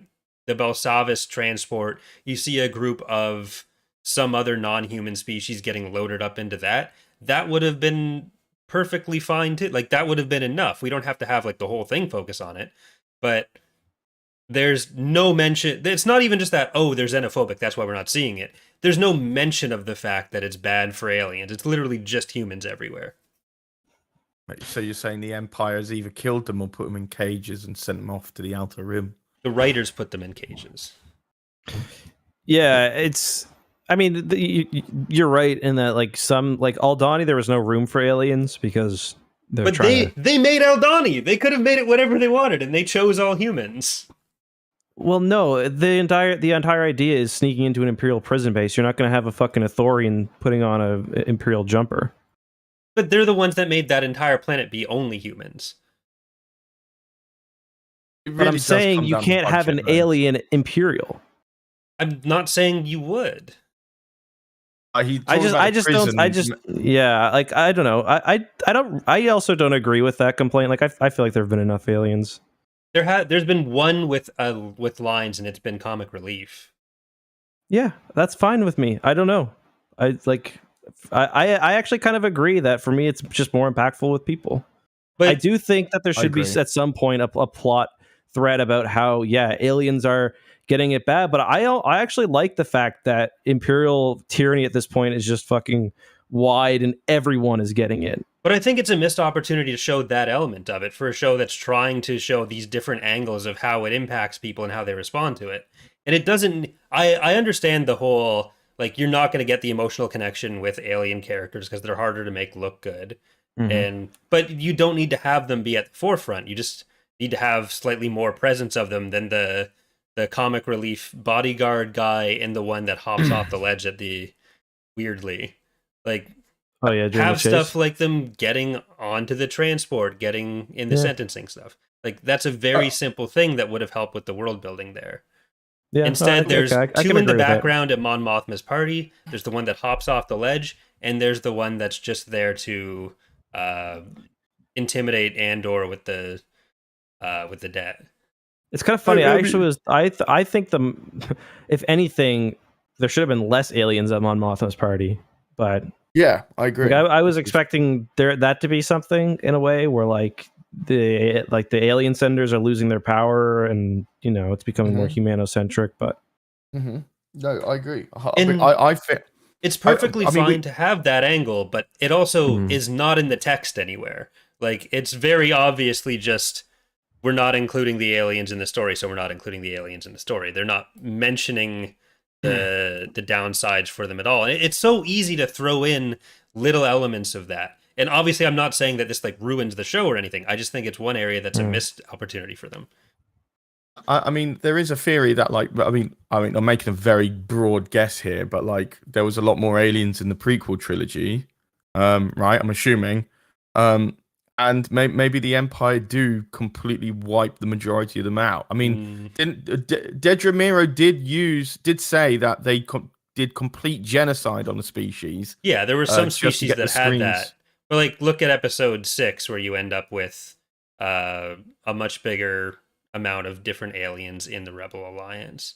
Belsavis transport, you see a group of some other non-human species getting loaded up into that would have been perfectly fine too. Like that would have been enough. We don't have to have like the whole thing focus on it, but there's no mention. It's not even just that, oh, they're xenophobic, that's why we're not seeing it. There's no mention of the fact that it's bad for aliens. It's literally just humans everywhere. So you're saying the Empire has either killed them or put them in cages and sent them off to the Outer Rim? The writers put them in cages. Yeah, it's. I mean, you're right in that, like, some, like, Aldani, there was no room for aliens because they're But they made Aldani. They could have made it whatever they wanted, and they chose all humans. Well, no, the entire idea is sneaking into an Imperial prison base. You're not going to have a fucking Ithorian putting on an Imperial jumper. But they're the ones that made that entire planet be only humans. Really, but I'm saying you can't have an alien Imperial. I'm not saying you would. I don't know. I also don't agree with that complaint. Like, I feel like there have been enough aliens. There's been one with lines, and it's been comic relief. Yeah, that's fine with me. I don't know. I actually kind of agree that for me it's just more impactful with people. But I do think that there should be at some point a plot thread about how aliens are getting it bad. But I actually like the fact that Imperial tyranny at this point is just fucking wide and everyone is getting it. But I think it's a missed opportunity to show that element of it for a show that's trying to show these different angles of how it impacts people and how they respond to it. And it doesn't. I understand the whole, like, you're not going to get the emotional connection with alien characters because they're harder to make look good. Mm-hmm. But you don't need to have them be at the forefront. You just need to have slightly more presence of them than the comic relief bodyguard guy and the one that hops off the ledge at the weirdly. Like, have stuff like them getting onto the transport, getting in the sentencing stuff. Like, that's a very simple thing that would have helped with the world building there. Yeah, instead, there's two in the background at Mon Mothma's party. There's the one that hops off the ledge, and there's the one that's just there to intimidate Andor with the debt. It's kind of funny. I think if anything, there should have been less aliens at Mon Mothma's party. But yeah, I agree. Like, I was expecting that to be something in a way where the alien senders are losing their power and it's becoming more humanocentric. But no, I agree. I think it's perfectly fine to have that angle, but it also is not in the text anywhere. Like, it's very obviously just, we're not including the aliens in the story, so we're not including the aliens in the story. They're not mentioning the downsides for them at all. And it's so easy to throw in little elements of that. And obviously, I'm not saying that this ruins the show or anything. I just think it's one area that's a missed opportunity for them. I mean, there is a theory that, I'm making a very broad guess here, but there was a lot more aliens in the prequel trilogy, right? I'm assuming, and maybe the Empire do completely wipe the majority of them out. I mean, Dedra Meero did say that they did complete genocide on the species. Yeah, there were some species that had that. But look at episode 6, where you end up with a much bigger amount of different aliens in the Rebel Alliance,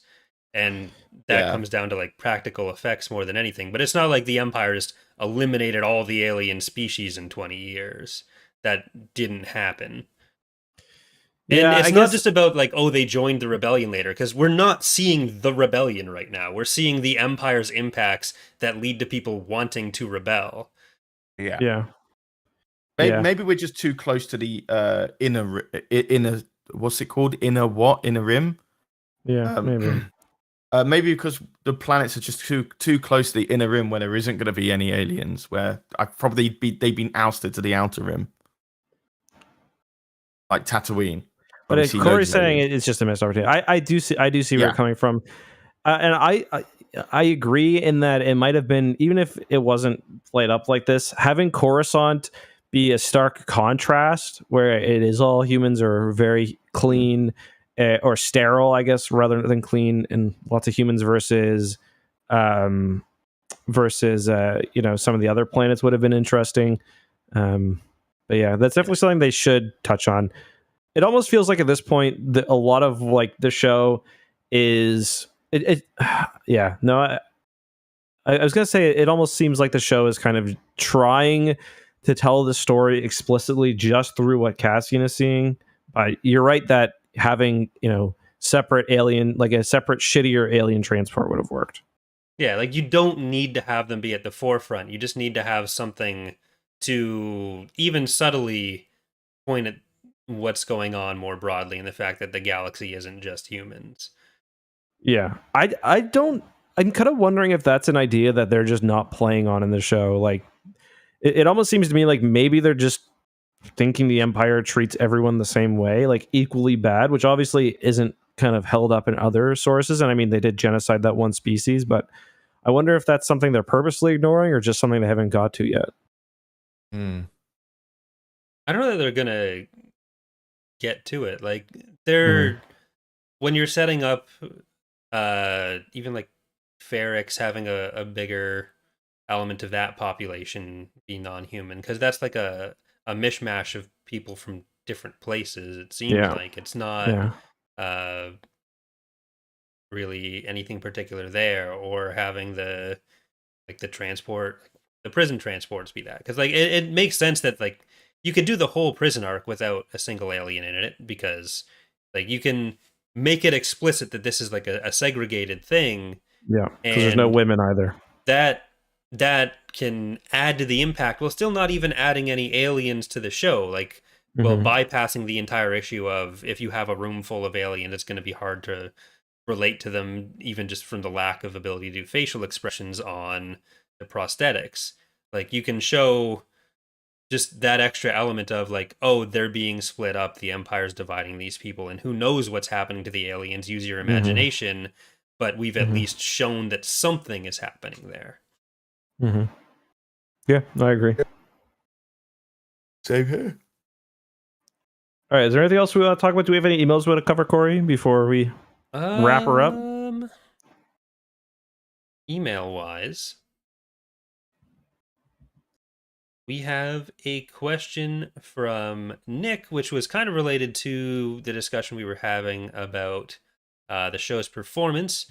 and that comes down to practical effects more than anything. But it's not like the Empire just eliminated all the alien species in 20 years. That didn't happen. And it's not just about they joined the rebellion later, because we're not seeing the rebellion right now. We're seeing the Empire's impacts that lead to people wanting to rebel. Yeah. Maybe we're just too close to the inner what's it called? Inner rim? Yeah, maybe. Maybe because the planets are just too close to the inner rim, where there isn't going to be any aliens. Where they've been ousted to the outer rim, like Tatooine. But as Corey's saying, it's just a missed opportunity. I do see where you're coming from, and I agree in that it might have been, even if it wasn't played up like this, having Coruscant be a stark contrast where it is all humans are very clean or sterile, I guess, rather than clean, and lots of humans versus some of the other planets would have been interesting. But yeah, that's definitely something they should touch on. It almost feels like at this point a lot of the show is I was gonna say it almost seems like the show is kind of trying to tell the story explicitly just through what Cassian is seeing. But you're right that having separate alien, like a separate shittier alien transport would have worked. Yeah, like you don't need to have them be at the forefront. You just need to have something to even subtly point at what's going on more broadly, and the fact that the galaxy isn't just humans. Yeah, I don't. I'm kind of wondering if that's an idea that they're just not playing on in the show. Like, it almost seems to me like maybe they're just thinking the Empire treats everyone the same way, like equally bad, which obviously isn't kind of held up in other sources. And I mean, they did genocide that one species, but I wonder if that's something they're purposely ignoring or just something they haven't got to yet. Hmm. I don't know that they're gonna get to it. Like they're when you're setting up, even like Ferrix having a bigger element of that population be non-human, because that's like a mishmash of people from different places. It seems like it's not really anything particular there, or having the prison transports be that, because like it makes sense that like you could do the whole prison arc without a single alien in it, because like you can make it explicit that this is like a segregated thing. Yeah, because there's no women either. That can add to the impact while still not even adding any aliens to the show. Like, well, bypassing the entire issue of if you have a room full of aliens, it's going to be hard to relate to them, even just from the lack of ability to do facial expressions on the prosthetics. Like, you can show just that extra element of like, oh, they're being split up, the Empire's dividing these people, and who knows what's happening to the aliens, use your imagination, but we've at least shown that something is happening there. Yeah, I agree. Same here. All right, is there anything else we want to talk about? Do we have any emails we want to cover, Corey, before we wrap her up? Email-wise, we have a question from Nick, which was kind of related to the discussion we were having about the show's performance.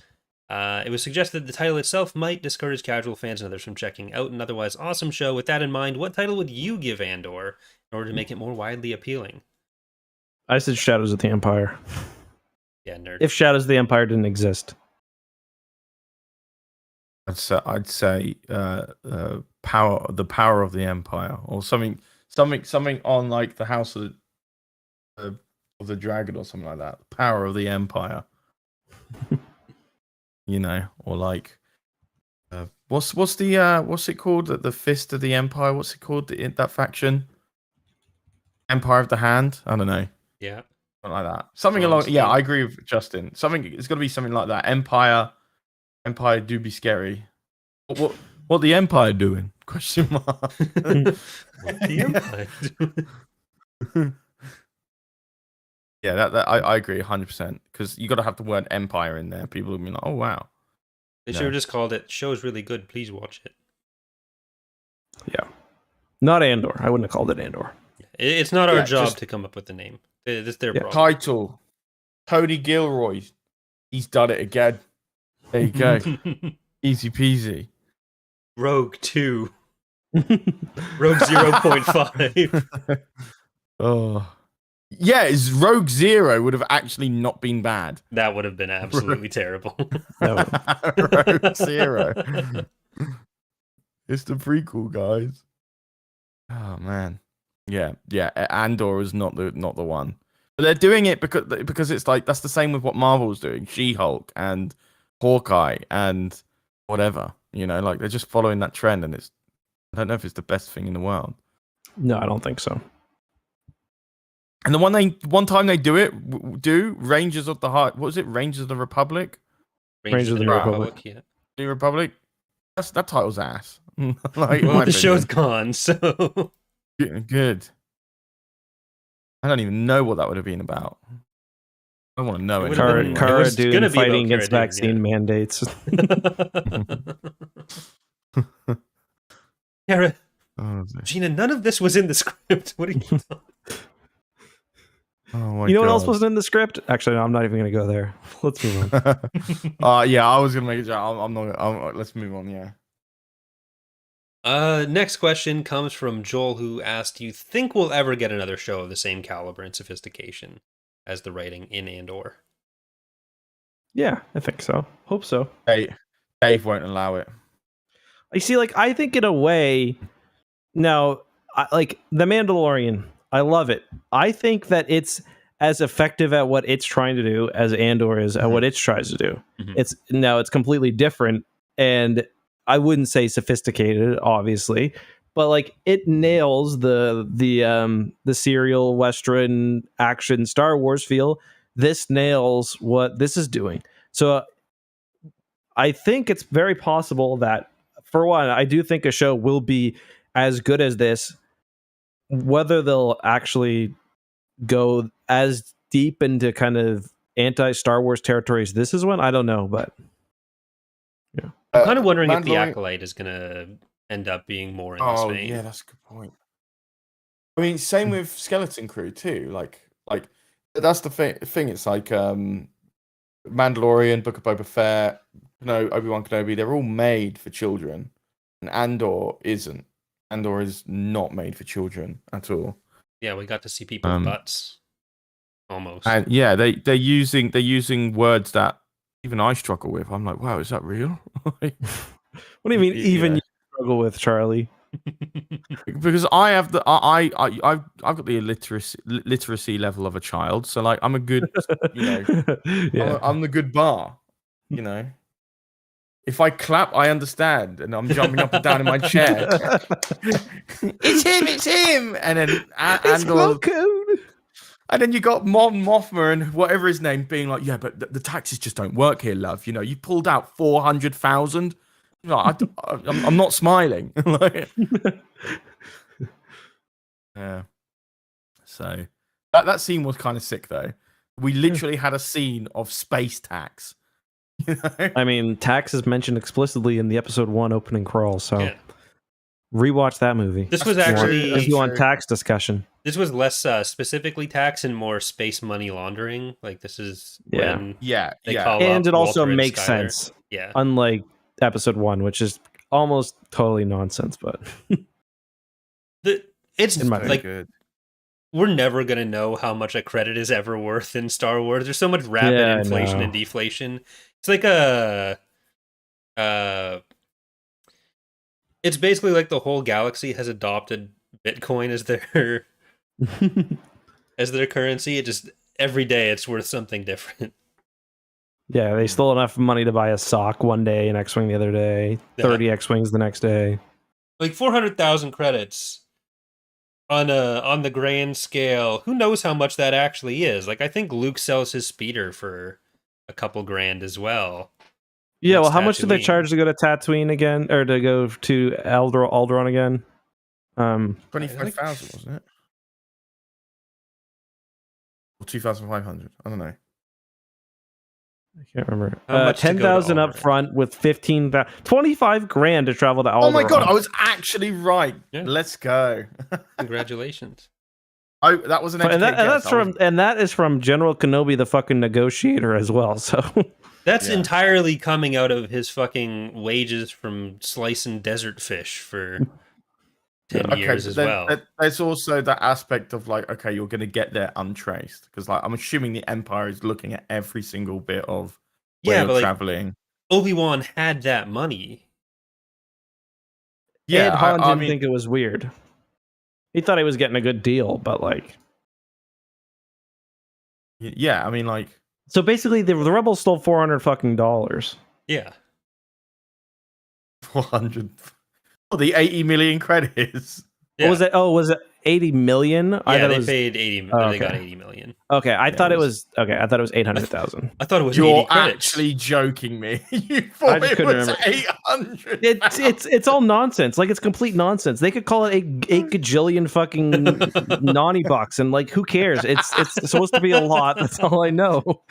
It was suggested that the title itself might discourage casual fans and others from checking out an otherwise awesome show. With that in mind, what title would you give Andor in order to make it more widely appealing? I said Shadows of the Empire. Yeah, nerd. If Shadows of the Empire didn't exist. I'd say the power of the Empire, or something on like the House of the Dragon or something like that. Power of the Empire. You know, or like what's it called? The Fist of the Empire. What's it called? That faction. Empire of the Hand. I don't know. Yeah, something like that. Something along. Yeah, I agree with Justin. Something. It's got to be something like that. Empire do be scary. What the Empire doing? Question mark. What the Empire doing? Yeah, I agree 100%, because you got to have the word Empire in there. People will be like, "Oh wow." They should have just called it "Show's really good. Please watch it." Yeah, not Andor. I wouldn't have called it Andor. It's not our job to come up with the name. It's their problem. Title: Tony Gilroy. He's done it again. There you go. Easy peasy. Rogue 2. Rogue 0.5. Oh. Yeah, Rogue Zero would have actually not been bad. That would have been absolutely terrible. Rogue Zero. It's the prequel, guys. Oh man. Yeah. Andor is not the one. But they're doing it because it's like that's the same with what Marvel's doing. She-Hulk and Hawkeye and whatever. You know, like they're just following that trend, and I don't know if it's the best thing in the world. No, I don't think so. And the one time they do Rangers of the Heart. What was it? Rangers of the Republic. Rangers of the Republic. Yeah. The Republic. That title's ass. Like, well, the show's gone, so good. I don't even know what that would have been about. I don't want to know it. Cara Dune fighting against vaccine mandates. Cara, Gina, none of this was in the script. What are you talking? Oh you know what else wasn't in the script? Actually, no, I'm not even going to go there. Let's move on. Yeah, I was going to make a joke. I'm not. Let's move on. Yeah. Next question comes from Joel, who asked, "Do you think we'll ever get another show of the same caliber and sophistication as the writing in Andor?" Yeah, I think so. Hope so. Dave won't allow it. You see, like, I think in a way, now, like The Mandalorian, I love it. I think that it's as effective at what it's trying to do as Andor is at what it tries to do. It's completely different, and I wouldn't say sophisticated, obviously, but like it nails the serial Western action Star Wars feel. This nails what this is doing. So I think it's very possible that, for one, I do think a show will be as good as this. Whether they'll actually go as deep into kind of anti-Star Wars territories this is one, I don't know, but yeah. I'm kind of wondering if the Acolyte is going to end up being more in this vein. Yeah, that's a good point. I mean, same with Skeleton Crew too. Like that's the thing. It's like Mandalorian, Book of Boba Fett, Obi-Wan Kenobi. They're all made for children, and Andor isn't. Andor is not made for children at all. Yeah, we got to see people's butts. Almost. And yeah, they're using words that even I struggle with. I'm like, wow, is that real? What do you mean? Even you struggle with, Charlie? Because I have I've got the literacy level of a child, so like I'm a good, I'm the good bar, If I clap, I understand, and I'm jumping up and down in my chair. It's him, and then and then you got Mon Mothma and whatever his name being like, yeah, but the taxes just don't work here, love. You pulled out 400,000. I'm not smiling. Yeah. So that scene was kind of sick, though. We literally had a scene of space tax. I mean, tax is mentioned explicitly in the episode 1 opening crawl, so rewatch that movie. This was actually if you want tax discussion. This was less specifically tax and more space money laundering. Like this is when they call and it also Walter makes Skyler. sense. Yeah, unlike episode 1, which is almost totally nonsense, but it's like good. We're never gonna know how much a credit is ever worth in Star Wars. There's so much rapid inflation and deflation. It's like it's basically like the whole galaxy has adopted Bitcoin as their as their currency. It just every day it's worth something different. Yeah, they stole enough money to buy a sock one day, an X-Wing the other day, 30 X-Wings the next day. Like 400,000 credits on the grand scale. Who knows how much that actually is? Like I think Luke sells his speeder for a couple grand as well. Yeah, well, how much do they charge to go to Tatooine again, or to go to Alderaan again? 25,000, wasn't it? Or 2,500? I don't know. I can't remember. 10,000 up front with 15,000, 25 grand to travel to Alderaan. Oh my god, I was actually right. Yeah. Let's go. Congratulations. Oh, that was an that is from General Kenobi, the fucking negotiator, as well. So that's entirely coming out of his fucking wages from slicing desert fish for 10 years as well. There's also that aspect of like, okay, you're going to get there untraced, because like I'm assuming the Empire is looking at every single bit of where you're traveling. Like, Obi-Wan had that money. Yeah, and Han didn't think it was weird. He thought he was getting a good deal, but like, yeah, I mean, like, so basically, the rebels stole $400 fucking dollars. Yeah, 400. Oh, the 80 million credits. Yeah. What was it? Oh, was it 80 million? Yeah, they paid 80 million. Okay. They got 80 million. Okay, I thought it was 800,000. I thought it was. You're actually joking me. You thought it was 800. It's all nonsense. Like, it's complete nonsense. They could call it 8 gajillion fucking naughty bucks, and like, who cares? It's supposed to be a lot. That's all I know.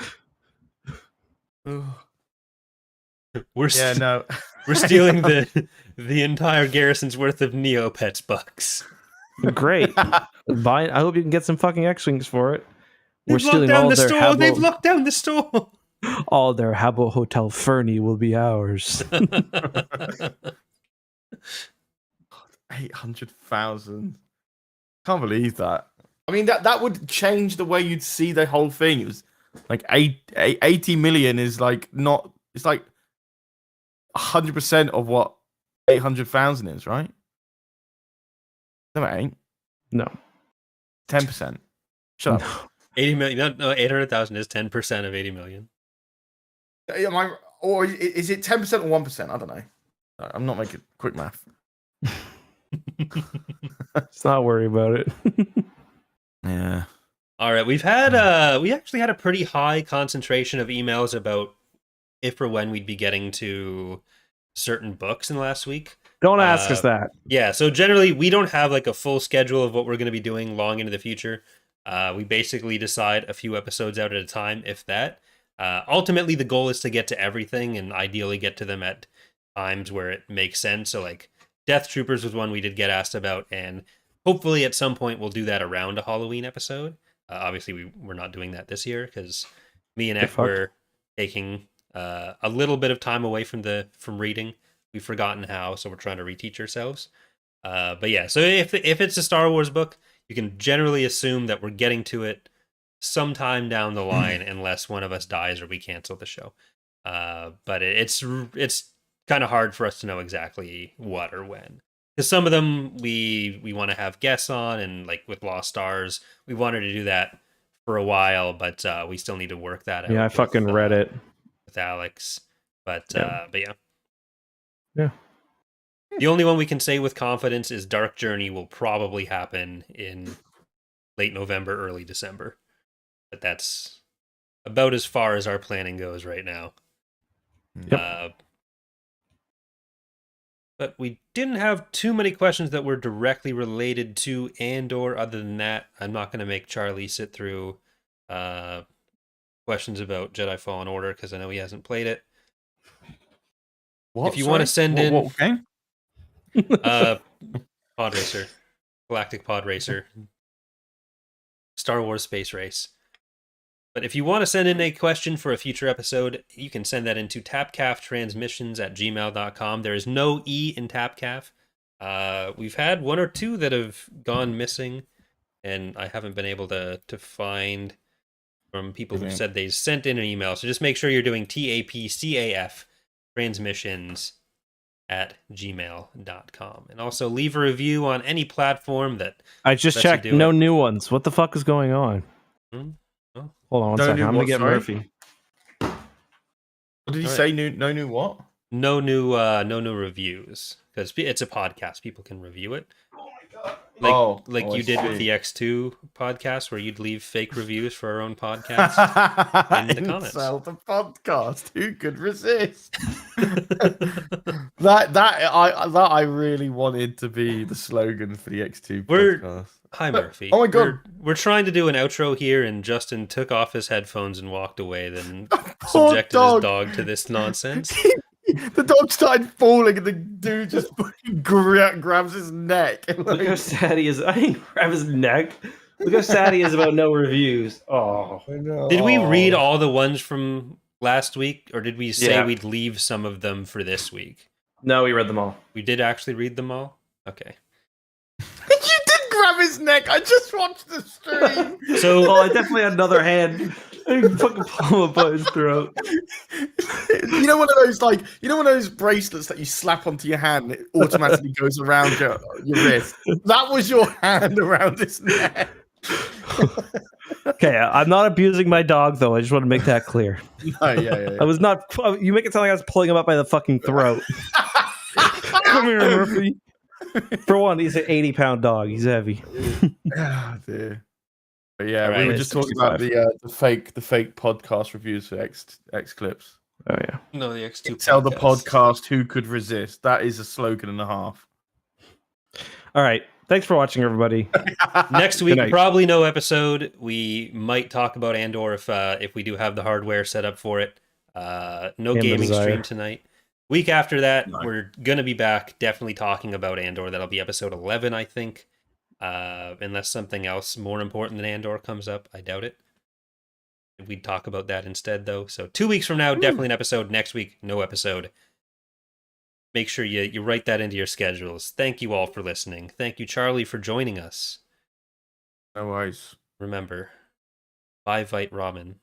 We're stealing the entire garrison's worth of Neopets bucks. Great. I hope you can get some fucking X-Wings for it. We're stealing all their store. They've locked down the store. All their Habbo Hotel Fernie will be ours. 800,000. Can't believe that. I mean, that would change the way you'd see the whole thing. It was Like 80 million is like not. It's like 100% of what 800,000 is, right? No, it ain't. No. 10%. Shut up. 80 million. No, 800,000 is 10% of 80 million. Am I, or is it 10% or 1%? I don't know. I'm not making quick math. Let's not worry about it. Yeah. All right, we actually had a pretty high concentration of emails about if or when we'd be getting to certain books in the last week. Don't ask us that. Yeah, so generally we don't have like a full schedule of what we're going to be doing long into the future. We basically decide a few episodes out at a time, if that. Ultimately, the goal is to get to everything and ideally get to them at times where it makes sense. So like Death Troopers was one we did get asked about, and hopefully at some point we'll do that around a Halloween episode. Obviously, we're not doing that this year because me and Eck were taking a little bit of time away from reading. We've forgotten how, so we're trying to reteach ourselves. But yeah, so if it's a Star Wars book, you can generally assume that we're getting to it sometime down the line, unless one of us dies or we cancel the show. But it's kind of hard for us to know exactly what or when. Because some of them we want to have guests on, and like with Lost Stars, we wanted to do that for a while, but we still need to work that out. Yeah, I fucking read it with Alex, but yeah. Yeah. The only one we can say with confidence is Dark Journey will probably happen in late November, early December. But that's about as far as our planning goes right now. Yep. But we didn't have too many questions that were directly related to Andor. Other than that, I'm not going to make Charlie sit through questions about Jedi Fallen Order because I know he hasn't played it. What? If you want to send in... What game? Pod Racer. Galactic Pod Racer. Star Wars Space Race. But if you want to send in a question for a future episode, you can send that into tapcaftransmissions@gmail.com. There is no E in Tapcaf. We've had one or two that have gone missing, and I haven't been able to find from people who said they sent in an email. So just make sure you're doing TAPCAF transmissions@gmail.com. And also leave a review on any platform that I just checked. No new ones. What the fuck is going on? Oh. Hold on one second. I'm going to get Murphy. What did he say? No new what? No new reviews. Because it's a podcast. People can review it. Oh my god. Like you did with the X2 podcast, where you'd leave fake reviews for our own podcast in the comments. Sell the podcast. Who could resist? that I really wanted to be the slogan for the X2 podcast. Hi Murphy. Oh my god. We're trying to do an outro here, and Justin took off his headphones and walked away, then subjected his dog to this nonsense. The dog started falling, and the dude just grabs his neck. And Look how sad he is. I didn't grab his neck. Look how sad he is about no reviews. Oh, I know. Did we read all the ones from last week, or did we say we'd leave some of them for this week? No, we read them all. We did actually read them all? Okay. You did grab his neck. I just watched the stream. So I definitely had another hand. I fucking pull him about his throat. You know one of those bracelets that you slap onto your hand and it automatically goes around your wrist. That was your hand around his neck. Okay, I'm not abusing my dog though. I just want to make that clear. No, yeah. I was not. You make it sound like I was pulling him up by the fucking throat. Come here, Murphy. For one, he's an 80-pound dog. He's heavy. Oh, dear. But yeah, Right, we were just talking about the fake podcast reviews for X Clips. Oh yeah. no, the X2 Tell the podcast who could resist. That is a slogan and a half. All right. Thanks for watching, everybody. Next week, probably no episode. We might talk about Andor if we do have the hardware set up for it. No gaming stream tonight. Week after that, we're going to be back definitely talking about Andor. That'll be episode 11, I think. Unless something else more important than Andor comes up. I doubt it. We'd talk about that instead, though. So 2 weeks from now, definitely an episode. Next week, no episode. Make sure you write that into your schedules. Thank you all for listening. Thank you, Charlie, for joining us. No worries. Remember, buy Vite Ramen.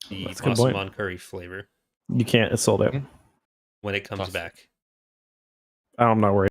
the That's a good point. Massaman curry flavor You can't. It's sold out. when it comes Tough. back. I'm not worried.